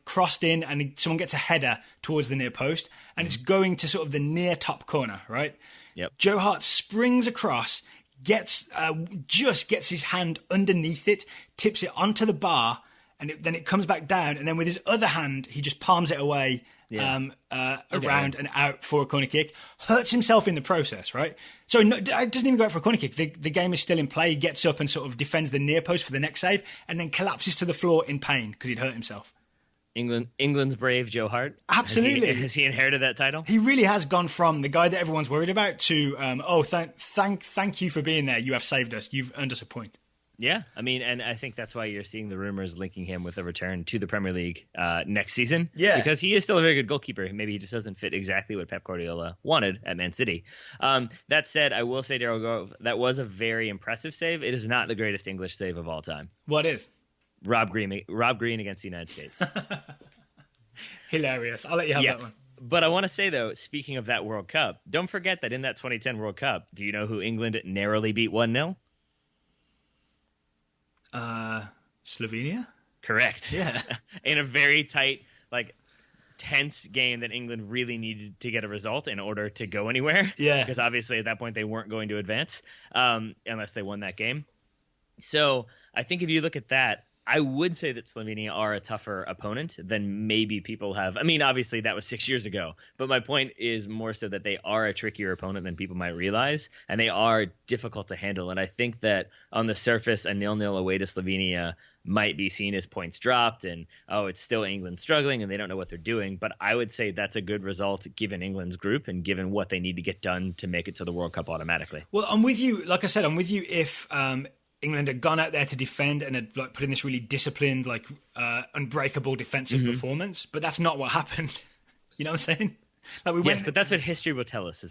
crossed in, and someone gets a header towards the near post, and it's going to sort of the near top corner, right? Yep. Joe Hart springs across, gets his hand underneath it, tips it onto the bar, and then it comes back down, and then with his other hand, he just palms it away. Around and out for a corner kick, hurts himself in the process, right? So it doesn't even go out for a corner kick. The game is still in play. He gets up and sort of defends the near post for the next save, and then collapses to the floor in pain because he'd hurt himself. England's brave Joe Hart. Absolutely. Has he inherited that title? He really has gone from the guy that everyone's worried about to thank you for being there. You have saved us. You've earned us a point. Yeah, I mean, and I think that's why you're seeing the rumors linking him with a return to the Premier League next season. Yeah. Because he is still a very good goalkeeper. Maybe he just doesn't fit exactly what Pep Guardiola wanted at Man City. That said, I will say, Daryl Grove, that was a very impressive save. It is not the greatest English save of all time. What is? Rob Green against the United States. Hilarious. I'll let you have that one. But I want to say, though, speaking of that World Cup, don't forget that in that 2010 World Cup, do you know who England narrowly beat 1-0? Slovenia? Correct. Yeah. In a very tight, tense game that England really needed to get a result in order to go anywhere. Yeah. Because obviously at that point they weren't going to advance unless they won that game. So I think if you look at that, I would say that Slovenia are a tougher opponent than maybe people have. I mean, obviously that was 6 years ago, but my point is more so that they are a trickier opponent than people might realize, and they are difficult to handle. And I think that on the surface, a 0-0 away to Slovenia might be seen as points dropped and, it's still England struggling and they don't know what they're doing. But I would say that's a good result given England's group and given what they need to get done to make it to the World Cup automatically. Well, I'm with you. Like I said, I'm with you if England had gone out there to defend and had put in this really disciplined, unbreakable defensive performance. But that's not what happened. You know what I'm saying? But that's what history will tell us.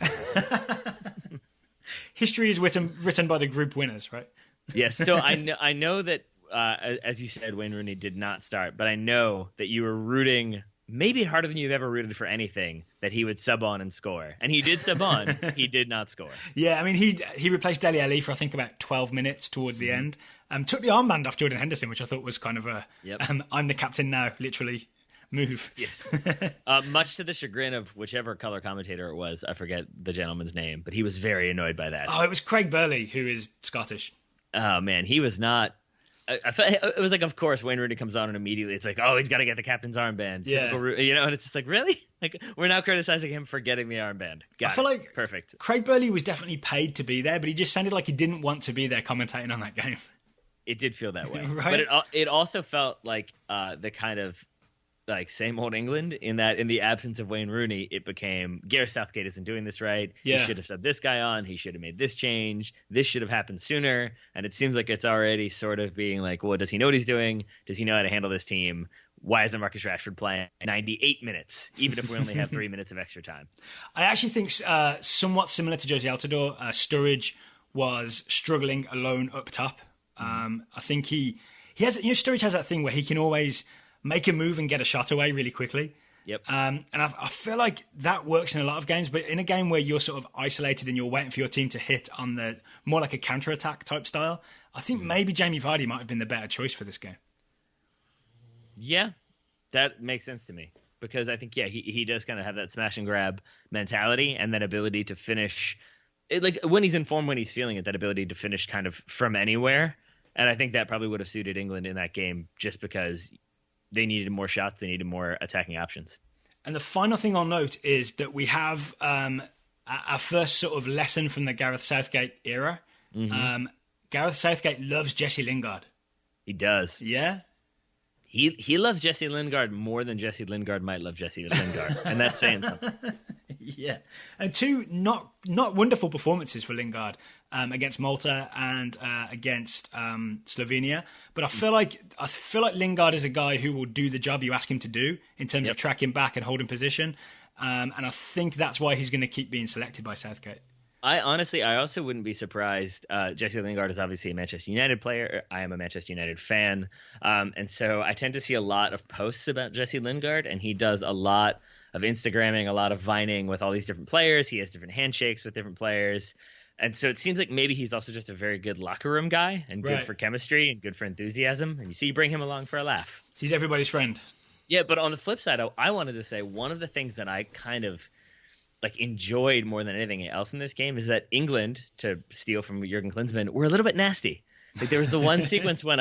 History is written by the group winners, right? Yes. So I know that, as you said, Wayne Rooney did not start, but I know that you were rooting maybe harder than you've ever rooted for anything that he would sub on and score. And he did sub on. He did not score. Yeah, I mean, he replaced Dele Alli for, I think, about 12 minutes towards the end. Took the armband off Jordan Henderson, which I thought was kind of I'm the captain now, literally move. Yes. Much to the chagrin of whichever color commentator it was. I forget the gentleman's name, but he was very annoyed by that. Oh, it was Craig Burley, who is Scottish. Oh, man, he was not. I felt it was like, of course, Wayne Rooney comes on and immediately it's like, oh, he's got to get the captain's armband. Yeah. Typical, and it's just like, really? Like, we're now criticizing him for getting the armband. I feel like perfect. Craig Burley was definitely paid to be there, but he just sounded like he didn't want to be there commentating on that game. It did feel that way. Right? But it also felt like the kind of like same old England in that in the absence of Wayne Rooney, it became Gareth Southgate isn't doing this right. Yeah. He should have subbed this guy on. He should have made this change. This should have happened sooner. And it seems like it's already sort of being like, well, does he know what he's doing? Does he know how to handle this team? Why isn't Marcus Rashford playing 98 minutes, even if we only have 3 minutes of extra time? I actually think somewhat similar to Josie Altidore, Sturridge was struggling alone up top. I think he has, Sturridge has that thing where he can always make a move and get a shot away really quickly. Yep. And I feel like that works in a lot of games, but in a game where you're sort of isolated and you're waiting for your team to hit on the more like a counter-attack type style, I think maybe Jamie Vardy might have been the better choice for this game. Yeah, that makes sense to me because I think, he does kind of have that smash and grab mentality and that ability to finish like when he's in form, when he's feeling it, that ability to finish kind of from anywhere. And I think that probably would have suited England in that game just because they needed more shots. They needed more attacking options. And the final thing I'll note is that we have our first sort of lesson from the Gareth Southgate era. Mm-hmm. Gareth Southgate loves Jesse Lingard. He does. Yeah? He loves Jesse Lingard more than Jesse Lingard might love Jesse Lingard. And that's saying something. Yeah. And two not wonderful performances for Lingard against Malta and against Slovenia. But I feel like Lingard is a guy who will do the job you ask him to do in terms of tracking back and holding position. And I think that's why he's going to keep being selected by Southgate. I also wouldn't be surprised. Jesse Lingard is obviously a Manchester United player. I am a Manchester United fan. And so I tend to see a lot of posts about Jesse Lingard, and he does a lot of Instagramming, a lot of vining with all these different players. He has different handshakes with different players. And so it seems like maybe he's also just a very good locker room guy and good for chemistry and good for enthusiasm. And you bring him along for a laugh. He's everybody's friend. Yeah, but on the flip side, I wanted to say one of the things that I kind of enjoyed more than anything else in this game is that England, to steal from Jurgen Klinsmann, were a little bit nasty. Like there was the one sequence when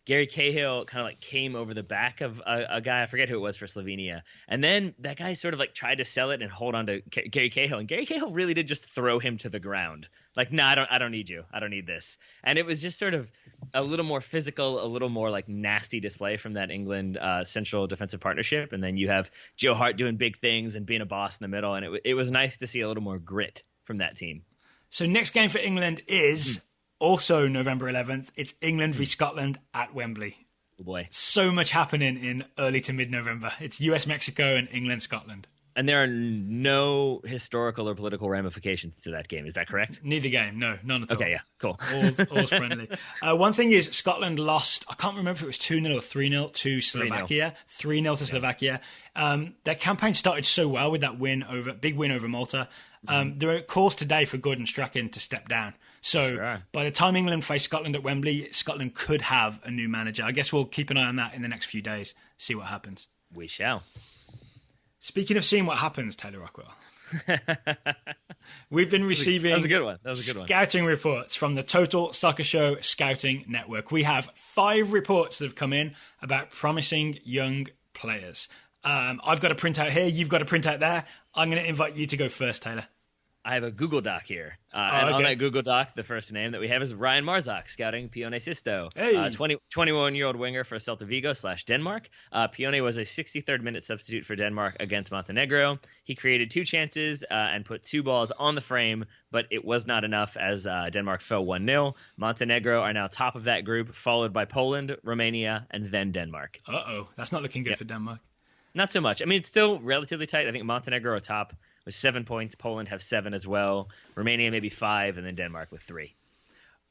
Gary Cahill kind of came over the back of a guy, I forget who it was for Slovenia, and then that guy sort of tried to sell it and hold on to Gary Cahill, and Gary Cahill really did just throw him to the ground. No, I don't need you. I don't need this. And it was just sort of a little more physical, a little more nasty display from that England central defensive partnership. And then you have Joe Hart doing big things and being a boss in the middle. And it was nice to see a little more grit from that team. So next game for England is also November 11th. It's England v Scotland at Wembley. Oh boy. So much happening in early to mid-November. It's US-Mexico and England-Scotland. And there are no historical or political ramifications to that game. Is that correct? Neither game. No, none at all. Okay, yeah, cool. All's friendly. One thing is Scotland lost, I can't remember if it was 2-0 or 3-0 to Slovakia. 3-0 to Slovakia. Their campaign started so well with that big win over Malta. There are calls today for Gordon Strachan to step down. So by the time England face Scotland at Wembley, Scotland could have a new manager. I guess we'll keep an eye on that in the next few days, see what happens. We shall. Speaking of seeing what happens, Taylor Rockwell, we've been receiving that was a good one. Scouting reports from the Total Soccer Show Scouting Network. We have 5 reports that have come in about promising young players. I've got a printout here. You've got a printout there. I'm going to invite you to go first, Taylor. I have a Google Doc here. On that Google Doc, the first name that we have is Ryan Marzak, scouting Pione Sisto. Hey. 21-year-old winger for Celta Vigo / Denmark. Pione was a 63rd minute substitute for Denmark against Montenegro. He created 2 chances and put 2 balls on the frame, but it was not enough as Denmark fell 1-0. Montenegro are now top of that group, followed by Poland, Romania, and then Denmark. Uh-oh, that's not looking good for Denmark. Not so much. I mean, it's still relatively tight. I think Montenegro are top with 7 points. Poland have 7 as well. Romania maybe 5, and then Denmark with 3.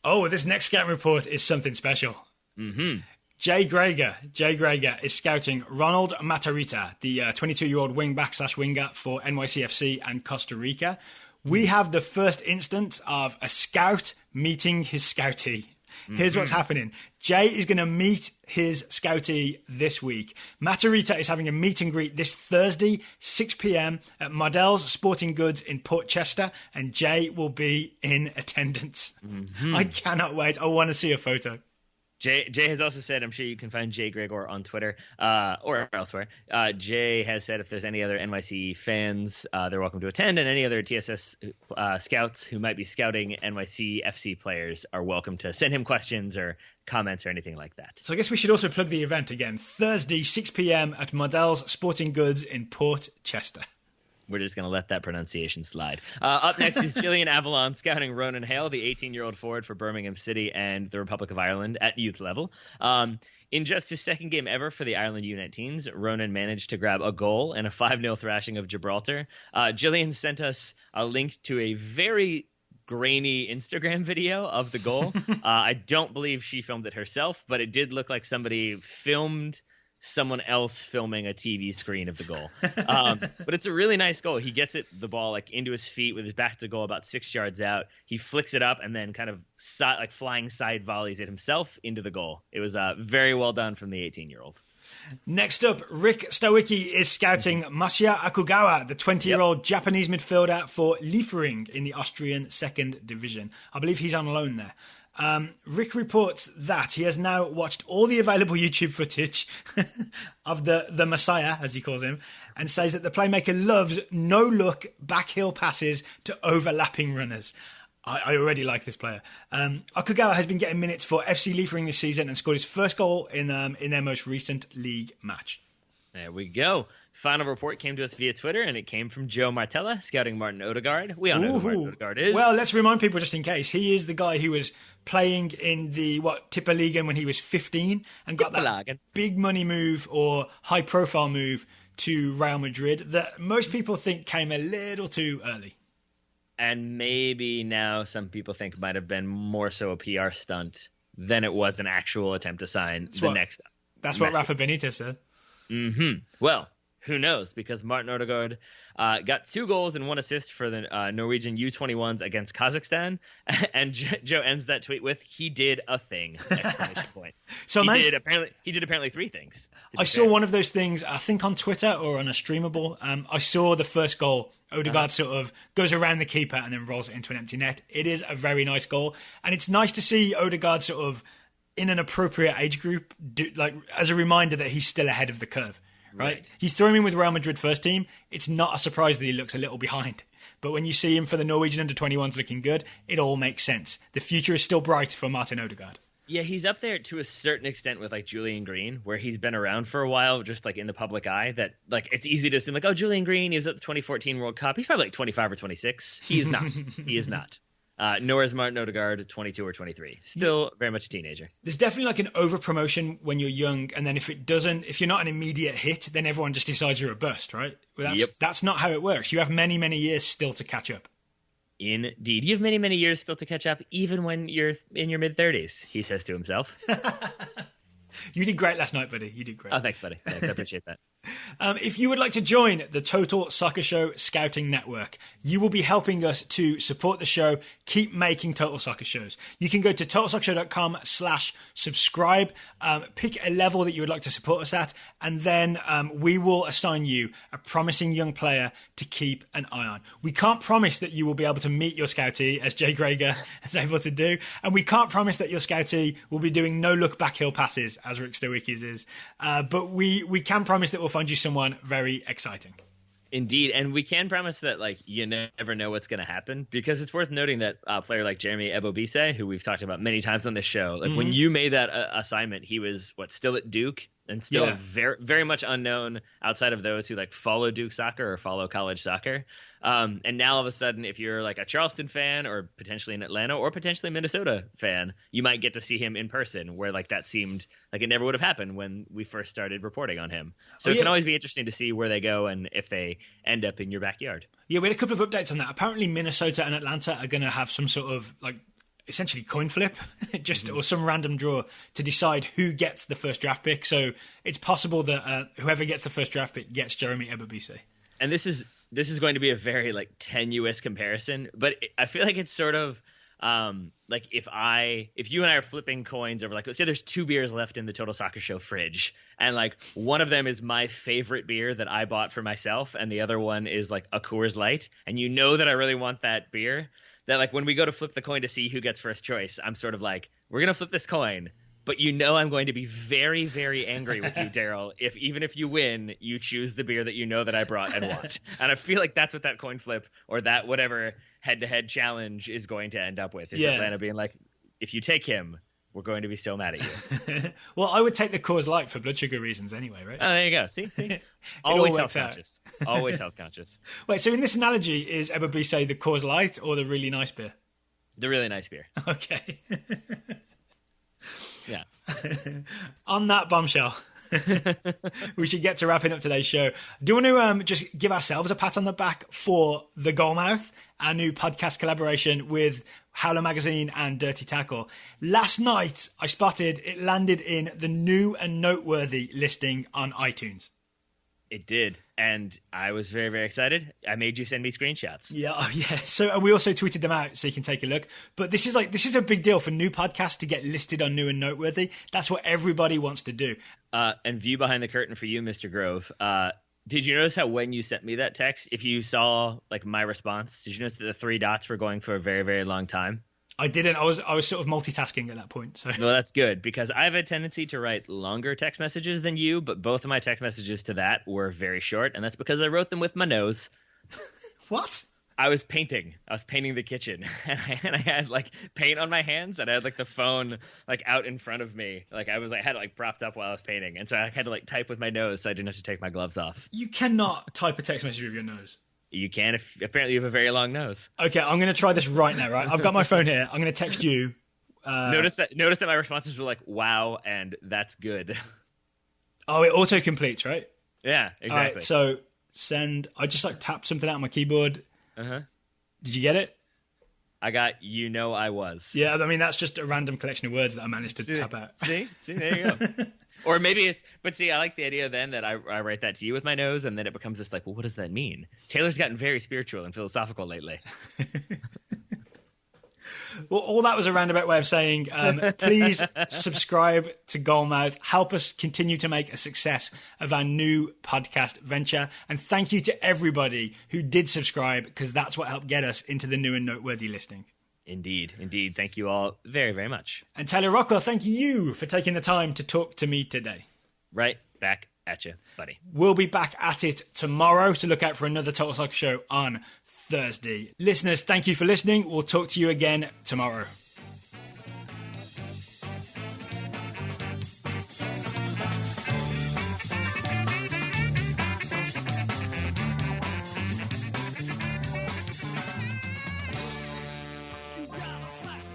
Oh, this next scout report is something special. Mm-hmm. Jay Greger is scouting Ronald Matarrita, the 22-year-old wing-back/winger for NYCFC and Costa Rica. We have the first instance of a scout meeting his scoutee. Here's what's happening. Jay is going to meet his Scoutie this week. Matarrita is having a meet and greet this Thursday, 6 p.m. at Mardell's Sporting Goods in Port Chester, and Jay will be in attendance. I cannot wait. I want to see a photo. Jay has also said, I'm sure you can find Jay Gregor on Twitter or elsewhere. Jay has said if there's any other NYC fans, they're welcome to attend, and any other TSS scouts who might be scouting NYC FC players are welcome to send him questions or comments or anything like that. So I guess we should also plug the event again. Thursday, 6 p.m. at Mardell's Sporting Goods in Port Chester. We're just going to let that pronunciation slide. Up next is Gillian Avalon scouting Ronan Hale, the 18-year-old forward for Birmingham City and the Republic of Ireland at youth level. In just his second game ever for the Ireland U19s, Ronan managed to grab a goal and a 5-0 thrashing of Gibraltar. Gillian sent us a link to a very grainy Instagram video of the goal. I don't believe she filmed it herself, but it did look like somebody filmed someone else filming a TV screen of the goal. But it's a really nice goal. He gets the ball like into his feet with his back to goal about 6 yards out. He flicks it up and then kind of like flying side volleys it himself into the goal. It was very well done from the 18-year-old. Next up, Rick Stawicki is scouting Masaya Akugawa, the 20-year-old Japanese midfielder for Liefering in the Austrian second division. I believe he's on loan there. Rick reports that he has now watched all the available YouTube footage of the Messiah, as he calls him, and says that the playmaker loves no-look backheel passes to overlapping runners. I already like this player. Okugawa has been getting minutes for FC Liefering this season and scored his first goal in their most recent league match. There we go. Final report came to us via Twitter, and it came from Joe Martella, scouting Martin Odegaard. We all know who Martin Odegaard is. Well, let's remind people just in case. He is the guy who was playing in the, Tipperliga when he was 15 and got that big money move or high-profile move to Real Madrid that most people think came a little too early. And maybe now some people think might have been more so a PR stunt than it was an actual attempt to sign next. That's what Rafa Benitez said. Well, who knows? Because Martin Odegaard got 2 goals and 1 assist for the Norwegian U21s against Kazakhstan. And Joe ends that tweet with, "He did a thing!" Exclamation point. So he did apparently 3 things. I saw one of those things, I think on Twitter or on a streamable. I saw the first goal. Odegaard sort of goes around the keeper and then rolls it into an empty net. It is a very nice goal. And it's nice to see Odegaard sort of in an appropriate age group, as a reminder that he's still ahead of the curve. Right? He's throwing him with Real Madrid first team. It's not a surprise that he looks a little behind. But when you see him for the Norwegian under-21s looking good, it all makes sense. The future is still bright for Martin Odegaard. Yeah, he's up there to a certain extent with like Julian Green, where he's been around for a while, just like in the public eye, that like it's easy to assume like, oh, Julian Green is at the 2014 World Cup. He's probably like 25 or 26. He is not. He is not. Nor is Martin Odegaard 22 or 23. Still very much a teenager. There's definitely like an over-promotion when you're young, and then if you're not an immediate hit, then everyone just decides you're a bust, right? Well, that's not how it works. You have many, many years still to catch up. Indeed. You have many, many years still to catch up, even when you're in your mid-30s, he says to himself. You did great last night, buddy. You did great. Oh, thanks, buddy. Thanks. I appreciate that. If you would like to join the Total Soccer Show Scouting Network, you will be helping us to support the show, keep making Total Soccer Shows. You can go to totalsoccershow.com/subscribe, pick a level that you would like to support us at, and then we will assign you a promising young player to keep an eye on. We can't promise that you will be able to meet your Scoutie, as Jay Greger is able to do, and we can't promise that your Scoutie will be doing no-look backhill passes, as Rick Stawicki's is, but we can promise that we'll find you someone very exciting. Indeed, and we can promise that like you never know what's going to happen, because it's worth noting that a player like Jeremy Ebobisse, who we've talked about many times on this show, like when you made that assignment, he was still at Duke and still very, very much unknown outside of those who like follow Duke soccer or follow college soccer. And now all of a sudden, if you're like a Charleston fan or potentially an Atlanta or potentially Minnesota fan, you might get to see him in person, where like that seemed like it never would have happened when we first started reporting on him. So it can always be interesting to see where they go and if they end up in your backyard. Yeah, we had a couple of updates on that. Apparently Minnesota and Atlanta are going to have some sort of like essentially coin flip, or some random draw to decide who gets the first draft pick. So it's possible that whoever gets the first draft pick gets Jeremy Ebobisse. And this is going to be a very like tenuous comparison, but I feel like it's sort of Like if you and I are flipping coins over, like, let's say there's 2 beers left in the Total Soccer Show fridge, and like one of them is my favorite beer that I bought for myself, and the other one is like a Coors Light, and you know that I really want that beer, that like when we go to flip the coin to see who gets first choice, I'm sort of like, we're gonna flip this coin, but you know I'm going to be very, very angry with you, Daryl, if even if you win, you choose the beer that you know that I brought and want. And I feel like that's what that coin flip or that whatever head-to-head challenge is going to end up with. Is Atlanta being like, if you take him, we're going to be so mad at you. Well, I would take the Coors Light for blood sugar reasons anyway, right? Oh, there you go. See? Always health-conscious. Always health-conscious. Wait, so in this analogy, is Ebobisse the Coors Light or the really nice beer? The really nice beer. Okay. Yeah. On that bombshell, we should get to wrapping up today's show. Do you want to just give ourselves a pat on the back for The Goalmouth, our new podcast collaboration with Howler Magazine and Dirty Tackle? Last night, I spotted it landed in the new and noteworthy listing on iTunes. It did, and I was very, very excited. I made you send me screenshots. Yeah. So we also tweeted them out so you can take a look. But this is a big deal for new podcasts to get listed on New and Noteworthy. That's what everybody wants to do. And view behind the curtain for you, Mr. Grove. Did you notice how when you sent me that text, if you saw like my response, did you notice that the 3 dots were going for a very, very long time? I didn't. I was sort of multitasking at that point. So well, that's good, because I have a tendency to write longer text messages than you, but both of my text messages to that were very short, and that's because I wrote them with my nose. What? I was painting the kitchen, and I had like paint on my hands, and I had like the phone like out in front of me, like I had it like propped up while I was painting, and so I had to like type with my nose, so I didn't have to take my gloves off. You cannot type a text message with your nose. You can if apparently you have a very long nose. Okay, I'm going to try this right now, right? I've got my phone here. I'm going to text you. Notice that my responses were like, wow, and that's good. Oh, it auto-completes, right? Yeah, exactly. All right, so send. I just like tapped something out on my keyboard. Uh-huh. Did you get it? I got, I was. Yeah, I mean, that's just a random collection of words that I managed to tap out. See, there you go. Or maybe but see, I like the idea then that I write that to you with my nose, and then it becomes this like, well, what does that mean? Taylor's gotten very spiritual and philosophical lately. Well, all that was a roundabout way of saying, please subscribe to Goalmouth. Help us continue to make a success of our new podcast venture. And thank you to everybody who did subscribe, because that's what helped get us into the new and noteworthy listing. Indeed. Thank you all very, very much. And Taylor Rockwell, thank you for taking the time to talk to me today. Right back at you, buddy. We'll be back at it tomorrow, so look out for another Total Soccer Show on Thursday. Listeners, thank you for listening. We'll talk to you again tomorrow. You gotta slice